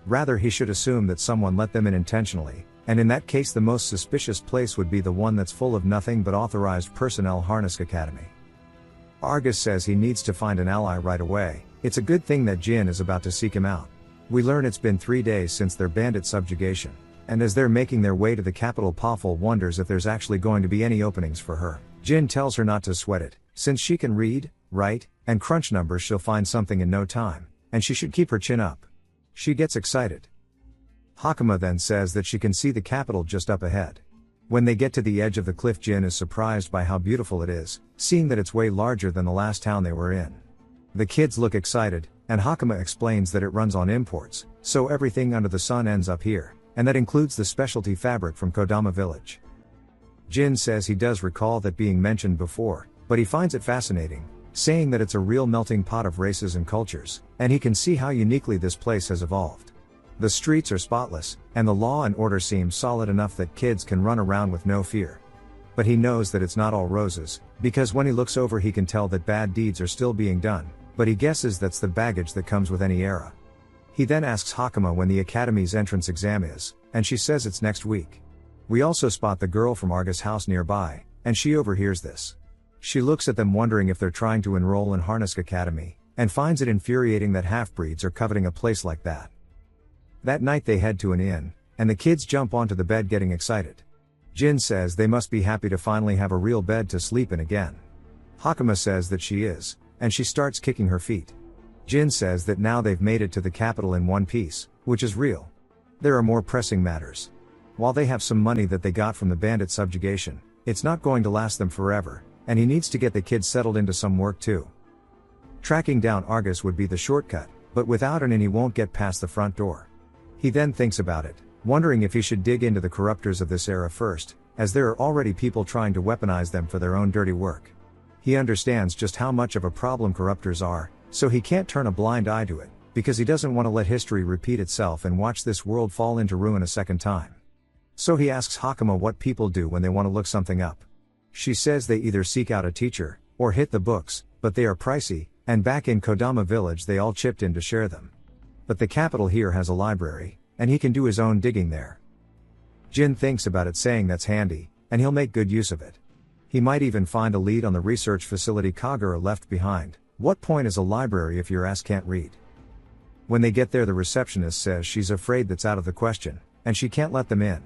Rather, he should assume that someone let them in intentionally, and in that case the most suspicious place would be the one that's full of nothing but authorized personnel, Harness Academy. Argus says he needs to find an ally right away. It's a good thing that Jin is about to seek him out. We learn it's been 3 days since their bandit subjugation, and as they're making their way to the capital, Pawful wonders if there's actually going to be any openings for her. Jin tells her not to sweat it, since she can read, write, and crunch numbers she'll find something in no time, and she should keep her chin up. She gets excited. Hakama then says that she can see the capital just up ahead. When they get to the edge of the cliff, Jin is surprised by how beautiful it is, seeing that it's way larger than the last town they were in. The kids look excited, and Hakama explains that it runs on imports, so everything under the sun ends up here, and that includes the specialty fabric from Kodama village. Jin says he does recall that being mentioned before, but he finds it fascinating, saying that it's a real melting pot of races and cultures, and he can see how uniquely this place has evolved. The streets are spotless, and the law and order seems solid enough that kids can run around with no fear. But he knows that it's not all roses, because when he looks over he can tell that bad deeds are still being done, but he guesses that's the baggage that comes with any era. He then asks Hakama when the academy's entrance exam is, and she says it's next week. We also spot the girl from Argus' house nearby, and she overhears this. She looks at them wondering if they're trying to enroll in Harnisk Academy, and finds it infuriating that half-breeds are coveting a place like that. That night they head to an inn, and the kids jump onto the bed getting excited. Jin says they must be happy to finally have a real bed to sleep in again. Hakama says that she is, and she starts kicking her feet. Jin says that now they've made it to the capital in one piece, which is real. There are more pressing matters. While they have some money that they got from the bandit subjugation, it's not going to last them forever, and he needs to get the kids settled into some work too. Tracking down Argus would be the shortcut, but without an inn he won't get past the front door. He then thinks about it, wondering if he should dig into the corruptors of this era first, as there are already people trying to weaponize them for their own dirty work. He understands just how much of a problem corruptors are, so he can't turn a blind eye to it, because he doesn't want to let history repeat itself and watch this world fall into ruin a second time. So he asks Hakama what people do when they want to look something up. She says they either seek out a teacher, or hit the books, but they are pricey, and back in Kodama village they all chipped in to share them. But the capital here has a library, and he can do his own digging there. Jin thinks about it, saying that's handy, and he'll make good use of it. He might even find a lead on the research facility Kagura left behind. What point is a library if your ass can't read? When they get there the receptionist says she's afraid that's out of the question, and she can't let them in.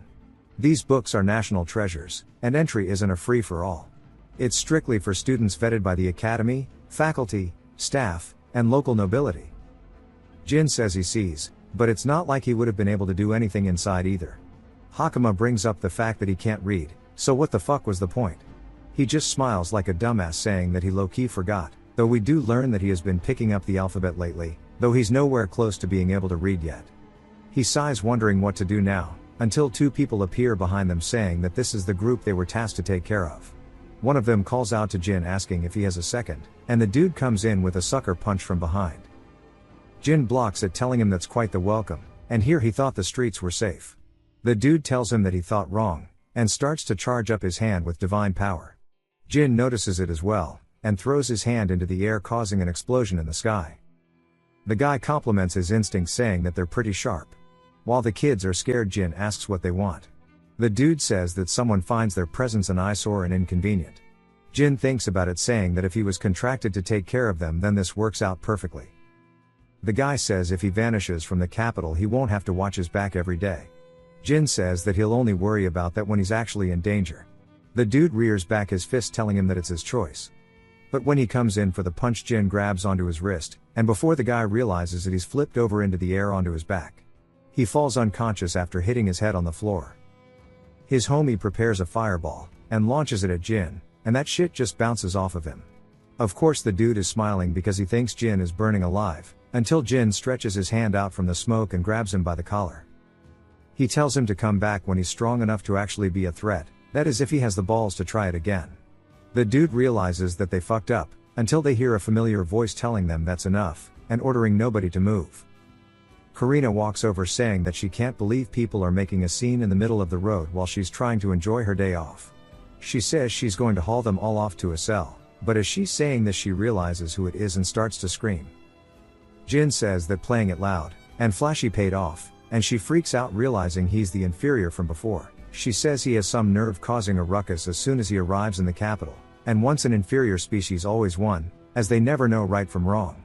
These books are national treasures, and entry isn't a free-for-all. It's strictly for students vetted by the academy, faculty, staff, and local nobility. Jin says he sees, but it's not like he would have been able to do anything inside either. Hakama brings up the fact that he can't read, so what the fuck was the point? He just smiles like a dumbass, saying that he low-key forgot, though we do learn that he has been picking up the alphabet lately, though he's nowhere close to being able to read yet. He sighs, wondering what to do now, until two people appear behind them saying that this is the group they were tasked to take care of. One of them calls out to Jin asking if he has a second, and the dude comes in with a sucker punch from behind. Jin blocks it, telling him that's quite the welcome, and here he thought the streets were safe. The dude tells him that he thought wrong, and starts to charge up his hand with divine power. Jin notices it as well, and throws his hand into the air, causing an explosion in the sky. The guy compliments his instincts, saying that they're pretty sharp. While the kids are scared, Jin asks what they want. The dude says that someone finds their presence an eyesore and inconvenient. Jin thinks about it, saying that if he was contracted to take care of them then this works out perfectly. The guy says if he vanishes from the capital he won't have to watch his back every day. Jin says that he'll only worry about that when he's actually in danger. The dude rears back his fist, telling him that it's his choice. But when he comes in for the punch, Jin grabs onto his wrist, and before the guy realizes it he's flipped over into the air onto his back. He falls unconscious after hitting his head on the floor. His homie prepares a fireball, and launches it at Jin, and that shit just bounces off of him. Of course the dude is smiling because he thinks Jin is burning alive, until Jin stretches his hand out from the smoke and grabs him by the collar. He tells him to come back when he's strong enough to actually be a threat, that is if he has the balls to try it again. The dude realizes that they fucked up, until they hear a familiar voice telling them that's enough, and ordering nobody to move. Karina walks over, saying that she can't believe people are making a scene in the middle of the road while she's trying to enjoy her day off. She says she's going to haul them all off to a cell, but as she's saying this she realizes who it is and starts to scream. Jin says that playing it loud and flashy paid off, and she freaks out realizing he's the inferior from before. She says he has some nerve causing a ruckus as soon as he arrives in the capital, and once an inferior species always one, as they never know right from wrong.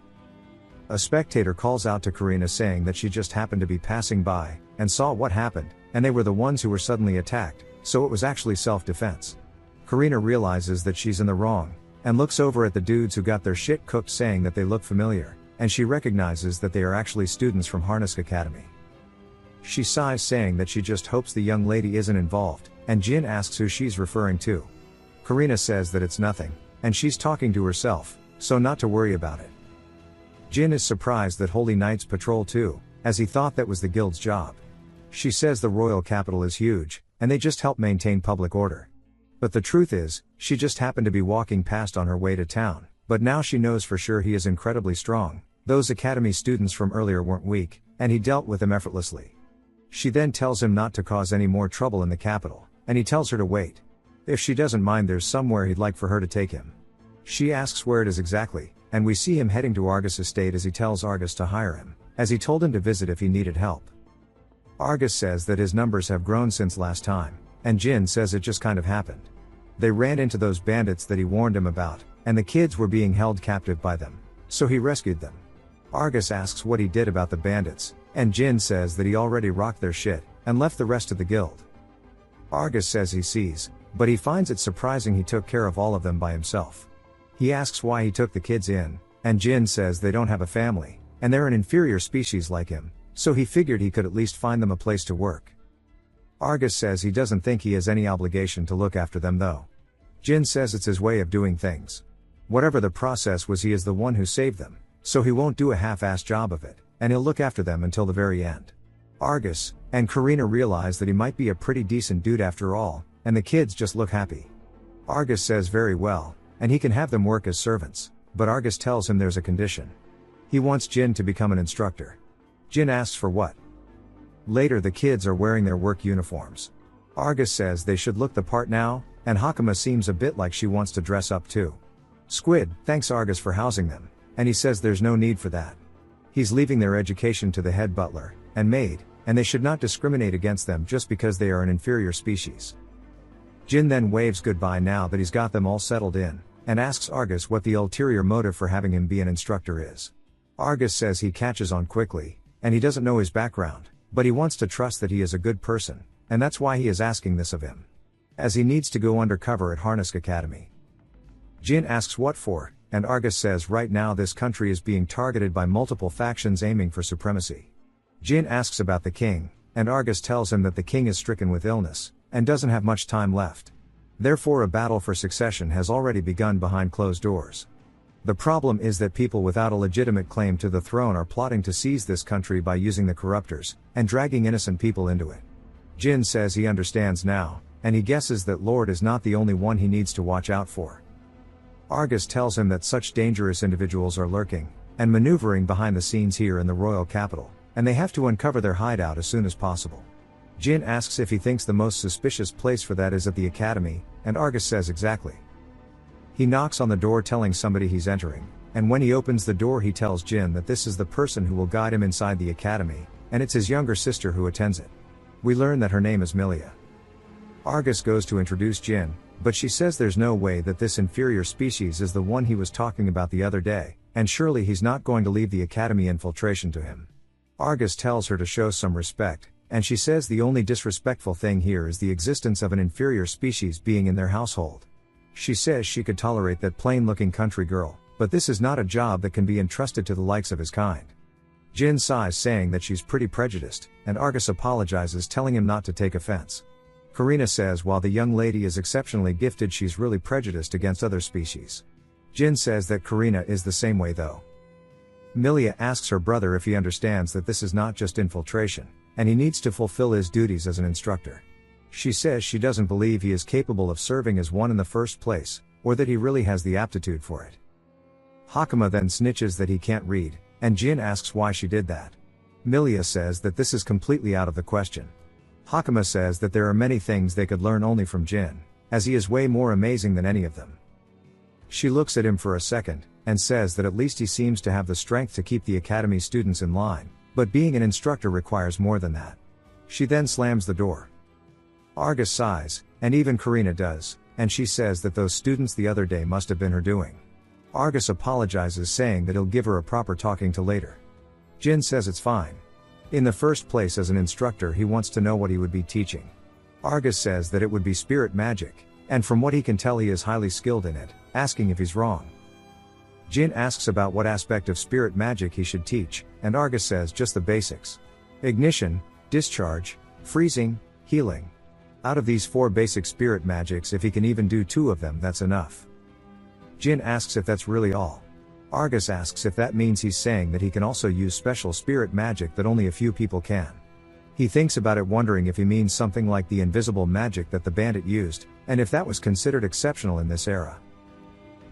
A spectator calls out to Karina, saying that she just happened to be passing by, and saw what happened, and they were the ones who were suddenly attacked, so it was actually self-defense. Karina realizes that she's in the wrong, and looks over at the dudes who got their shit cooked, saying that they look familiar, and she recognizes that they are actually students from Harnisk Academy. She sighs, saying that she just hopes the young lady isn't involved, and Jin asks who she's referring to. Karina says that it's nothing, and she's talking to herself, so not to worry about it. Jin is surprised that Holy Knights patrol too, as he thought that was the guild's job. She says the royal capital is huge, and they just help maintain public order. But the truth is, she just happened to be walking past on her way to town, but now she knows for sure he is incredibly strong. Those academy students from earlier weren't weak, and he dealt with them effortlessly. She then tells him not to cause any more trouble in the capital, and he tells her to wait. If she doesn't mind, there's somewhere he'd like for her to take him. She asks where it is exactly, and we see him heading to Argus' estate as he tells Argus to hire him. as he told him to visit if he needed help. Argus says that his numbers have grown since last time, and Jin says it just kind of happened. They ran into those bandits that he warned him about, and the kids were being held captive by them, so he rescued them. Argus asks what he did about the bandits, and Jin says that he already rocked their shit, and left the rest of the guild. Argus says he sees, but he finds it surprising he took care of all of them by himself. He asks why he took the kids in, and Jin says they don't have a family, and they're an inferior species like him, so he figured he could at least find them a place to work. Argus says he doesn't think he has any obligation to look after them though. Jin says it's his way of doing things. Whatever the process was, he is the one who saved them, so he won't do a half-assed job of it, and he'll look after them until the very end. Argus and Karina realize that he might be a pretty decent dude after all, and the kids just look happy. Argus says very well, and he can have them work as servants, but Argus tells him there's a condition. He wants Jin to become an instructor. Jin asks for what? Later the kids are wearing their work uniforms. Argus says they should look the part now, and Hakama seems a bit like she wants to dress up too. Squid thanks Argus for housing them, and he says there's no need for that. He's leaving their education to the head butler and maid, and they should not discriminate against them just because they are an inferior species. Jin then waves goodbye now that he's got them all settled in, and asks Argus what the ulterior motive for having him be an instructor is. Argus says he catches on quickly, and he doesn't know his background, but he wants to trust that he is a good person, and that's why he is asking this of him. As he needs to go undercover at Harnisk Academy. Jin asks what for, and Argus says right now this country is being targeted by multiple factions aiming for supremacy. Jin asks about the king, and Argus tells him that the king is stricken with illness, and doesn't have much time left. Therefore a battle for succession has already begun behind closed doors. The problem is that people without a legitimate claim to the throne are plotting to seize this country by using the corruptors, and dragging innocent people into it. Jin says he understands now, and he guesses that Lord is not the only one he needs to watch out for. Argus tells him that such dangerous individuals are lurking, and maneuvering behind the scenes here in the royal capital, and they have to uncover their hideout as soon as possible. Jin asks if he thinks the most suspicious place for that is at the academy, and Argus says exactly. He knocks on the door telling somebody he's entering, and when he opens the door he tells Jin that this is the person who will guide him inside the academy, and it's his younger sister who attends it. We learn that her name is Milia. Argus goes to introduce Jin, but she says there's no way that this inferior species is the one he was talking about the other day, and surely he's not going to leave the academy infiltration to him. Argus tells her to show some respect, and she says the only disrespectful thing here is the existence of an inferior species being in their household. She says she could tolerate that plain-looking country girl, but this is not a job that can be entrusted to the likes of his kind. Jin sighs saying that she's pretty prejudiced, and Argus apologizes telling him not to take offense. Karina says while the young lady is exceptionally gifted she's really prejudiced against other species. Jin says that Karina is the same way though. Milia asks her brother if he understands that this is not just infiltration, and he needs to fulfill his duties as an instructor. She says she doesn't believe he is capable of serving as one in the first place, or that he really has the aptitude for it. Hakama then snitches that he can't read, and Jin asks why she did that. Milia says that this is completely out of the question. Hakama says that there are many things they could learn only from Jin, as he is way more amazing than any of them. She looks at him for a second, and says that at least he seems to have the strength to keep the academy students in line, but being an instructor requires more than that. She then slams the door. Argus sighs, and even Karina does, and she says that those students the other day must have been her doing. Argus apologizes saying that he'll give her a proper talking to later. Jin says it's fine. In the first place as an instructor he wants to know what he would be teaching. Argus says that it would be spirit magic, and from what he can tell he is highly skilled in it, asking if he's wrong. Jin asks about what aspect of spirit magic he should teach, and Argus says just the basics. Ignition, discharge, freezing, healing. Out of these 4 basic spirit magics if he can even do 2 of them that's enough. Jin asks if that's really all. Argus asks if that means he's saying that he can also use special spirit magic that only a few people can. He thinks about it wondering if he means something like the invisible magic that the bandit used, and if that was considered exceptional in this era.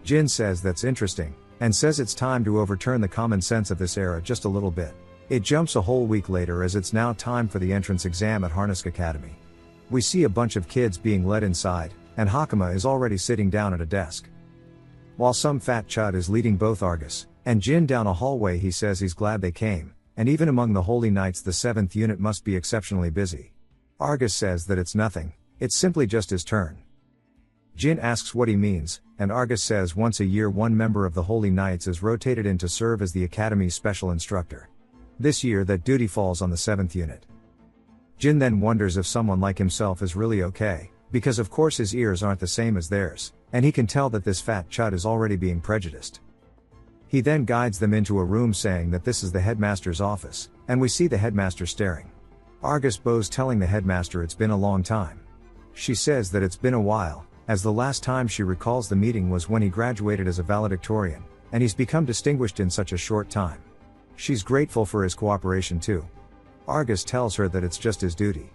Jin says that's interesting, and says it's time to overturn the common sense of this era just a little bit. It jumps a whole week later as it's now time for the entrance exam at Harnisk Academy. We see a bunch of kids being led inside, and Hakama is already sitting down at a desk. While some fat chud is leading both Argus and Jin down a hallway he says he's glad they came, and even among the holy knights the 7th unit must be exceptionally busy. Argus says that it's nothing, it's simply just his turn. Jin asks what he means, and Argus says once a year one member of the holy knights is rotated in to serve as the academy's special instructor. This year that duty falls on the 7th unit. Jin then wonders if someone like himself is really okay, because of course his ears aren't the same as theirs, and he can tell that this fat chud is already being prejudiced. He then guides them into a room saying that this is the headmaster's office, and we see the headmaster staring. Argus bows telling the headmaster it's been a long time. She says that it's been a while, as the last time she recalls the meeting was when he graduated as a valedictorian, and he's become distinguished in such a short time. She's grateful for his cooperation too. Argus tells her that it's just his duty.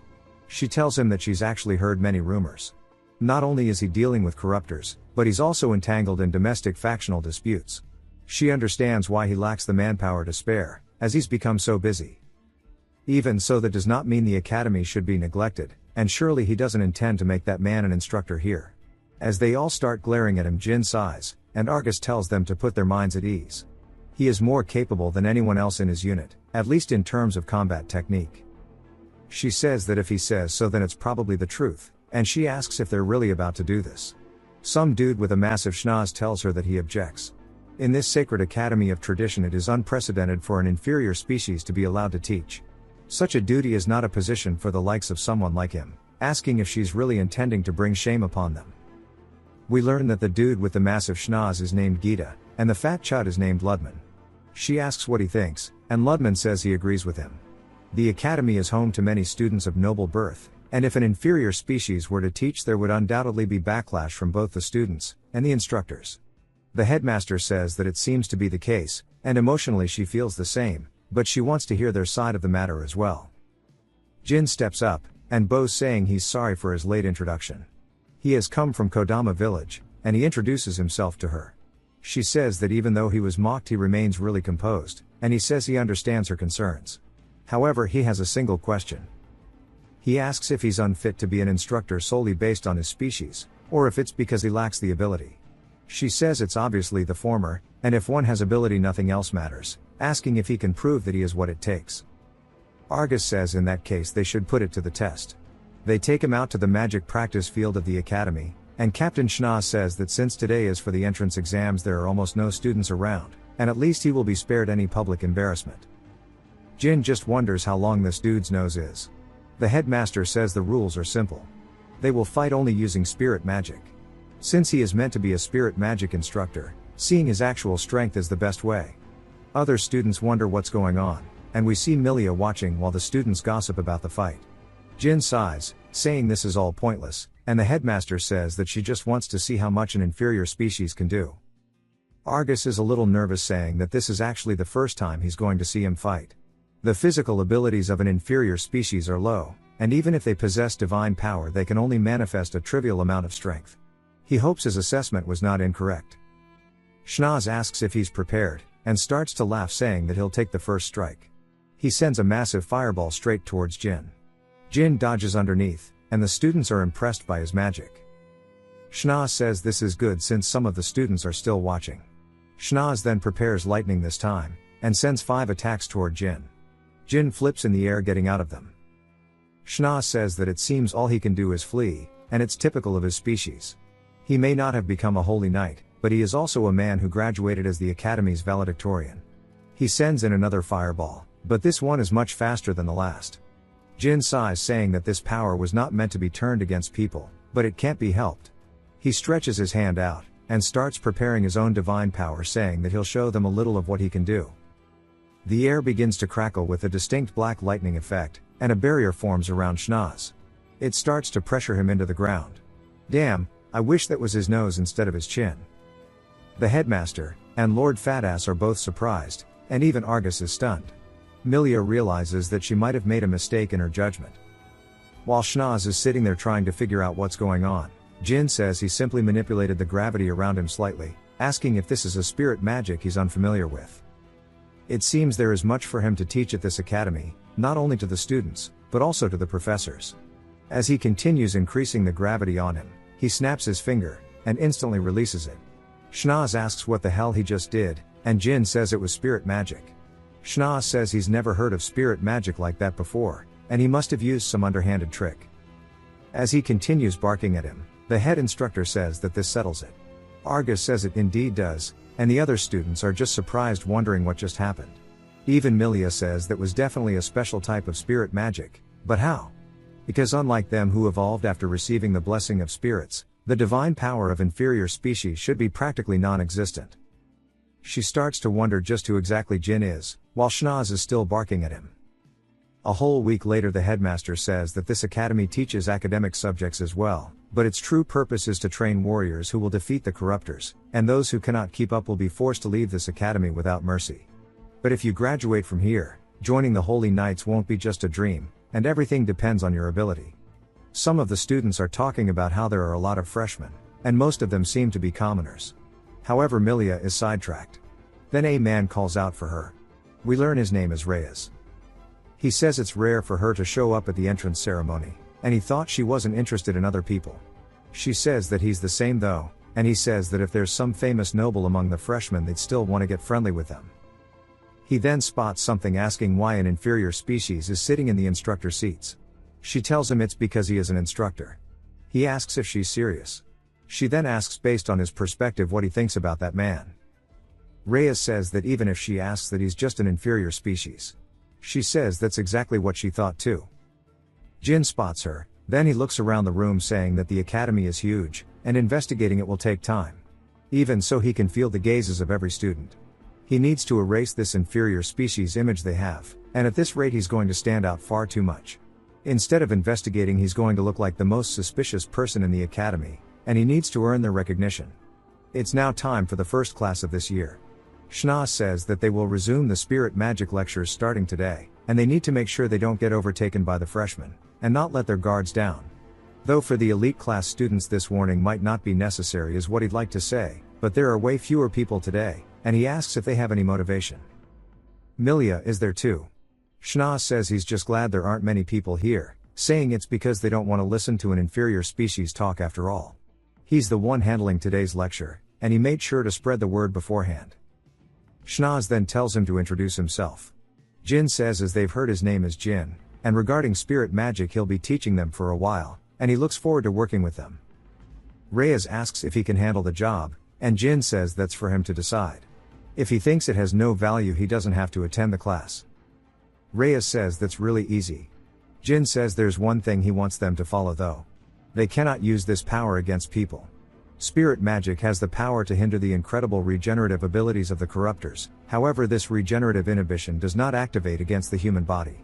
She tells him that she's actually heard many rumors. Not only is he dealing with corruptors, but he's also entangled in domestic factional disputes. She understands why he lacks the manpower to spare, as he's become so busy. Even so, that does not mean the academy should be neglected, and surely he doesn't intend to make that man an instructor here. As they all start glaring at him, Jin sighs, and Argus tells them to put their minds at ease. He is more capable than anyone else in his unit, at least in terms of combat technique. She says that if he says so then it's probably the truth, and she asks if they're really about to do this. Some dude with a massive schnoz tells her that he objects. In this sacred academy of tradition it is unprecedented for an inferior species to be allowed to teach. Such a duty is not a position for the likes of someone like him, asking if she's really intending to bring shame upon them. We learn that the dude with the massive schnoz is named Gita, and the fat chud is named Ludman. She asks what he thinks, and Ludman says he agrees with him. The academy is home to many students of noble birth, and if an inferior species were to teach there would undoubtedly be backlash from both the students and the instructors. The headmaster says that it seems to be the case, and emotionally she feels the same, but she wants to hear their side of the matter as well. Jin steps up, and bows saying he's sorry for his late introduction. He has come from Kodama village, and he introduces himself to her. She says that even though he was mocked he remains really composed, and he says he understands her concerns. However, he has a single question. He asks if he's unfit to be an instructor solely based on his species, or if it's because he lacks the ability. She says it's obviously the former, and if one has ability nothing else matters, asking if he can prove that he is what it takes. Argus says in that case they should put it to the test. They take him out to the magic practice field of the academy, and Captain Schnoz says that since today is for the entrance exams there are almost no students around, and at least he will be spared any public embarrassment. Jin just wonders how long this dude's nose is. The headmaster says the rules are simple. They will fight only using spirit magic. Since he is meant to be a spirit magic instructor, seeing his actual strength is the best way. Other students wonder what's going on, and we see Milia watching while the students gossip about the fight. Jin sighs, saying this is all pointless, and the headmaster says that she just wants to see how much an inferior species can do. Argus is a little nervous, saying that this is actually the first time he's going to see him fight. The physical abilities of an inferior species are low, and even if they possess divine power they can only manifest a trivial amount of strength. He hopes his assessment was not incorrect. Schnoz asks if he's prepared, and starts to laugh, saying that he'll take the first strike. He sends a massive fireball straight towards Jin. Jin dodges underneath, and the students are impressed by his magic. Schnoz says this is good since some of the students are still watching. Schnoz then prepares lightning this time, and sends 5 attacks toward Jin. Jin flips in the air, getting out of them. Schnoz says that it seems all he can do is flee, and it's typical of his species. He may not have become a holy knight, but he is also a man who graduated as the academy's valedictorian. He sends in another fireball, but this one is much faster than the last. Jin sighs, saying that this power was not meant to be turned against people, but it can't be helped. He stretches his hand out, and starts preparing his own divine power, saying that he'll show them a little of what he can do. The air begins to crackle with a distinct black lightning effect, and a barrier forms around Schnoz. It starts to pressure him into the ground. Damn, I wish that was his nose instead of his chin. The headmaster and Lord Fatass are both surprised, and even Argus is stunned. Milia realizes that she might have made a mistake in her judgment. While Schnoz is sitting there trying to figure out what's going on, Jin says he simply manipulated the gravity around him slightly, asking if this is a spirit magic he's unfamiliar with. It seems there is much for him to teach at this academy, not only to the students, but also to the professors. As he continues increasing the gravity on him, he snaps his finger, and instantly releases it. Schnoz asks what the hell he just did, and Jin says it was spirit magic. Schna says he's never heard of spirit magic like that before, and he must have used some underhanded trick. As he continues barking at him, the head instructor says that this settles it. Argus says it indeed does, and the other students are just surprised, wondering what just happened. Even Milia says that was definitely a special type of spirit magic, but how? Because unlike them who evolved after receiving the blessing of spirits, the divine power of inferior species should be practically non-existent. She starts to wonder just who exactly Jin is, while Schnoz is still barking at him. A whole week later, the headmaster says that this academy teaches academic subjects as well, but its true purpose is to train warriors who will defeat the corruptors, and those who cannot keep up will be forced to leave this academy without mercy. But if you graduate from here, joining the Holy Knights won't be just a dream, and everything depends on your ability. Some of the students are talking about how there are a lot of freshmen, and most of them seem to be commoners. However, Milia is sidetracked. Then a man calls out for her. We learn his name is Reyes. He says it's rare for her to show up at the entrance ceremony, and he thought she wasn't interested in other people. She says that he's the same though, and he says that if there's some famous noble among the freshmen, they'd still want to get friendly with them. He then spots something, asking why an inferior species is sitting in the instructor seats. She tells him it's because he is an instructor. He asks if she's serious. She then asks based on his perspective what he thinks about that man. Reyes says that even if she asks that he's just an inferior species. She says that's exactly what she thought too. Jin spots her, then he looks around the room saying that the academy is huge, and investigating it will take time. Even so, he can feel the gazes of every student. He needs to erase this inferior species image they have, and at this rate he's going to stand out far too much. Instead of investigating, he's going to look like the most suspicious person in the academy, and he needs to earn their recognition. It's now time for the first class of this year. Schna says that they will resume the spirit magic lectures starting today, and they need to make sure they don't get overtaken by the freshmen, and not let their guards down. Though for the elite class students this warning might not be necessary is what he'd like to say, but there are way fewer people today, and he asks if they have any motivation. Milia is there too. Schna says he's just glad there aren't many people here, saying it's because they don't want to listen to an inferior species talk after all. He's the one handling today's lecture, and he made sure to spread the word beforehand. Schnoz then tells him to introduce himself. Jin says as they've heard his name is Jin, and regarding spirit magic he'll be teaching them for a while, and he looks forward to working with them. Reyes asks if he can handle the job, and Jin says that's for him to decide. If he thinks it has no value, he doesn't have to attend the class. Reyes says that's really easy. Jin says there's one thing he wants them to follow though. They cannot use this power against people. Spirit magic has the power to hinder the incredible regenerative abilities of the corruptors, however this regenerative inhibition does not activate against the human body.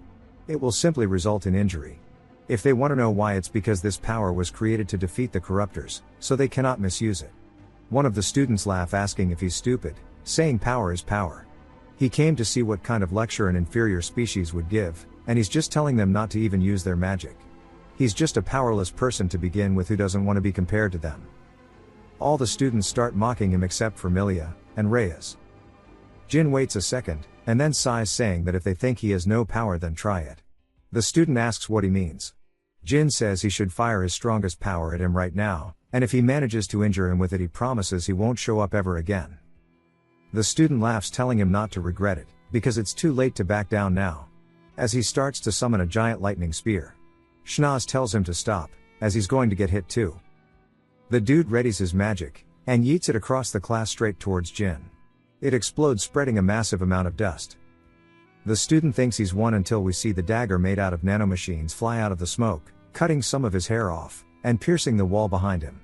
It will simply result in injury. If they want to know why, it's because this power was created to defeat the corruptors, so they cannot misuse it. One of the students laugh, asking if he's stupid, saying power is power. He came to see what kind of lecture an inferior species would give, and he's just telling them not to even use their magic. He's just a powerless person to begin with who doesn't want to be compared to them. All the students start mocking him except for Milia and Reyes. Jin waits a second, and then sighs, saying that if they think he has no power, then try it. The student asks what he means. Jin says he should fire his strongest power at him right now, and if he manages to injure him with it, he promises he won't show up ever again. The student laughs, telling him not to regret it, because it's too late to back down now. As he starts to summon a giant lightning spear. Schnoz tells him to stop, as he's going to get hit too. The dude readies his magic, and yeets it across the class straight towards Jin. It explodes, spreading a massive amount of dust. The student thinks he's won until we see the dagger made out of nanomachines fly out of the smoke, cutting some of his hair off, and piercing the wall behind him.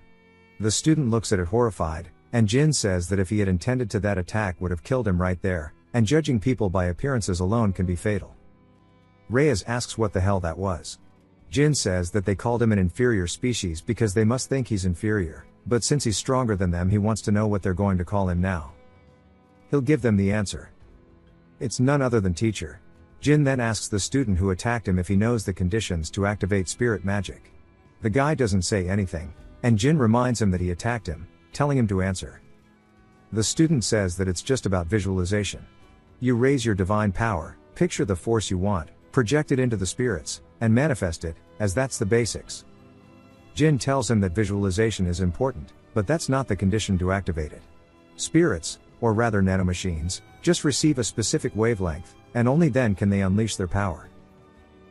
The student looks at it horrified, and Jin says that if he had intended to, that attack would have killed him right there, and judging people by appearances alone can be fatal. Reyes asks what the hell that was. Jin says that they called him an inferior species because they must think he's inferior, but since he's stronger than them, he wants to know what they're going to call him now. He'll give them the answer. It's none other than teacher. Jin then asks the student who attacked him if he knows the conditions to activate spirit magic. The guy doesn't say anything, and Jin reminds him that he attacked him, telling him to answer. The student says that it's just about visualization. You raise your divine power, picture the force you want, project it into the spirits, and manifest it, as that's the basics. Jin tells him that visualization is important, but that's not the condition to activate it. Spirits, or rather nanomachines, just receive a specific wavelength, and only then can they unleash their power.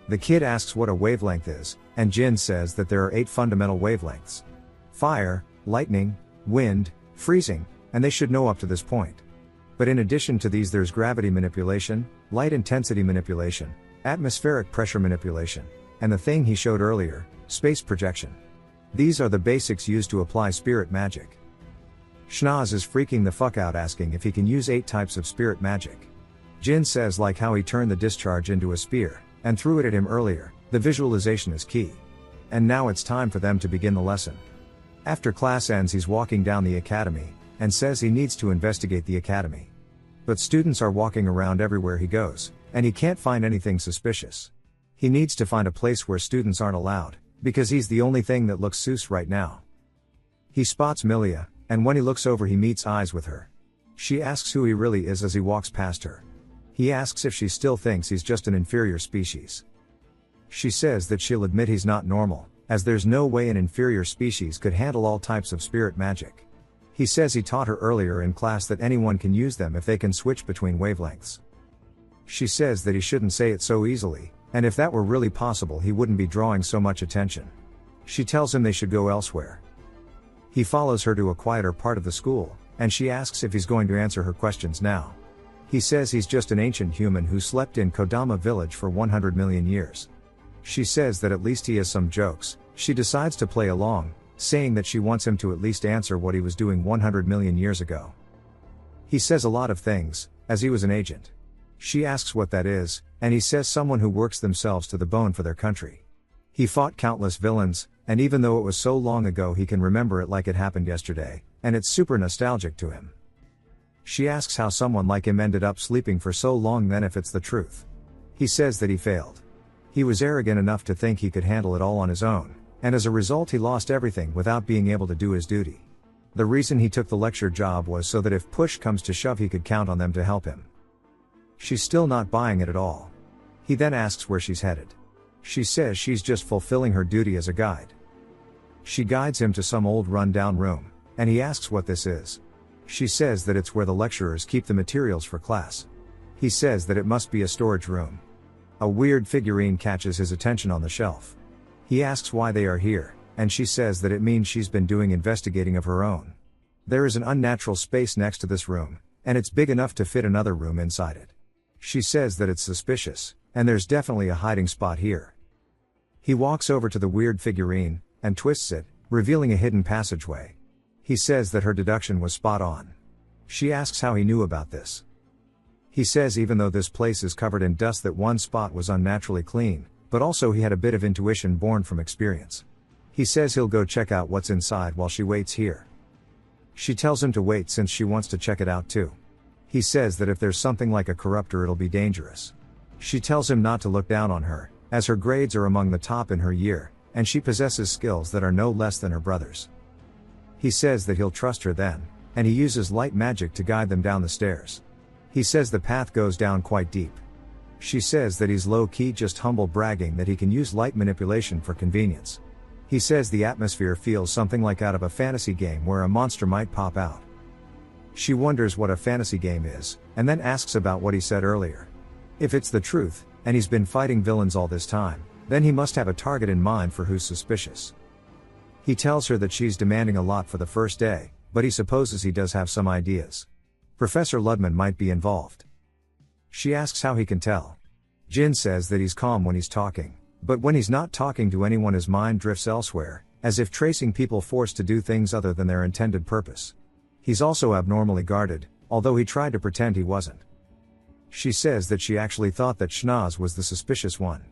The kid asks what a wavelength is, and Jin says that there are 8 fundamental wavelengths. Fire, lightning, wind, freezing, and they should know up to this point. But in addition to these there's gravity manipulation, light intensity manipulation, atmospheric pressure manipulation, and the thing he showed earlier, space projection. These are the basics used to apply spirit magic. Schnoz is freaking the fuck out asking if he can use 8 types of spirit magic. Jin says like how he turned the discharge into a spear, and threw it at him earlier, the visualization is key. And now it's time for them to begin the lesson. After class ends he's walking down the academy, and says he needs to investigate the academy. But students are walking around everywhere he goes, and he can't find anything suspicious. He needs to find a place where students aren't allowed, because he's the only thing that looks sus right now. He spots Milia, and when he looks over he meets eyes with her. She asks who he really is as he walks past her. He asks if she still thinks he's just an inferior species. She says that she'll admit he's not normal, as there's no way an inferior species could handle all types of spirit magic. He says he taught her earlier in class that anyone can use them if they can switch between wavelengths. She says that he shouldn't say it so easily, and if that were really possible he wouldn't be drawing so much attention. She tells him they should go elsewhere. He follows her to a quieter part of the school, and she asks if he's going to answer her questions now. He says he's just an ancient human who slept in Kodama village for 100 million years. She says that at least he has some jokes. She decides to play along, saying that she wants him to at least answer what he was doing 100 million years ago. He says a lot of things, as he was an agent. She asks what that is, and he says someone who works themselves to the bone for their country. He fought countless villains, and even though it was so long ago he can remember it like it happened yesterday, and it's super nostalgic to him. She asks how someone like him ended up sleeping for so long then if it's the truth. He says that he failed. He was arrogant enough to think he could handle it all on his own, and as a result he lost everything without being able to do his duty. The reason he took the lecture job was so that if push comes to shove he could count on them to help him. She's still not buying it at all. He then asks where she's headed. She says she's just fulfilling her duty as a guide. She guides him to some old run-down room, and he asks what this is. She says that it's where the lecturers keep the materials for class. He says that it must be a storage room. A weird figurine catches his attention on the shelf. He asks why they are here, and she says that it means she's been doing investigating of her own. There is an unnatural space next to this room, and it's big enough to fit another room inside it. She says that it's suspicious, and there's definitely a hiding spot here. He walks over to the weird figurine, and twists it, revealing a hidden passageway. He says that her deduction was spot on. She asks how he knew about this. He says even though this place is covered in dust that one spot was unnaturally clean, but also he had a bit of intuition born from experience. He says he'll go check out what's inside while she waits here. She tells him to wait since she wants to check it out too. He says that if there's something like a corruptor it'll be dangerous. She tells him not to look down on her, as her grades are among the top in her year, and she possesses skills that are no less than her brother's. He says that he'll trust her then, and he uses light magic to guide them down the stairs. He says the path goes down quite deep. She says that he's low-key just humble bragging that he can use light manipulation for convenience. He says the atmosphere feels something like out of a fantasy game where a monster might pop out. She wonders what a fantasy game is, and then asks about what he said earlier. If it's the truth, and he's been fighting villains all this time, then he must have a target in mind for who's suspicious. He tells her that she's demanding a lot for the first day, but he supposes he does have some ideas. Professor Ludman might be involved. She asks how he can tell. Jin says that he's calm when he's talking, but when he's not talking to anyone his mind drifts elsewhere, as if tracing people forced to do things other than their intended purpose. He's also abnormally guarded, although he tried to pretend he wasn't. She says that she actually thought that Schnoz was the suspicious one.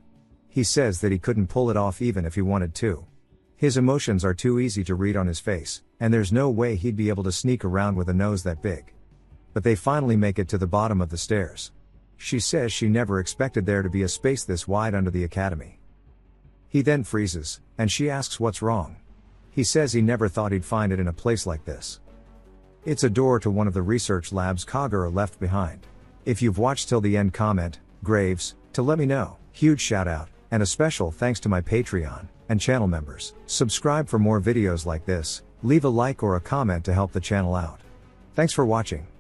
He says that he couldn't pull it off even if he wanted to. His emotions are too easy to read on his face, and there's no way he'd be able to sneak around with a nose that big. But they finally make it to the bottom of the stairs. She says she never expected there to be a space this wide under the academy. He then freezes, and she asks what's wrong. He says he never thought he'd find it in a place like this. It's a door to one of the research labs Kagura left behind. If you've watched till the end, comment, Graves, to let me know. Huge shout out, and a special thanks to my Patreon and channel members. Subscribe for more videos like this, leave a like or a comment to help the channel out. Thanks for watching.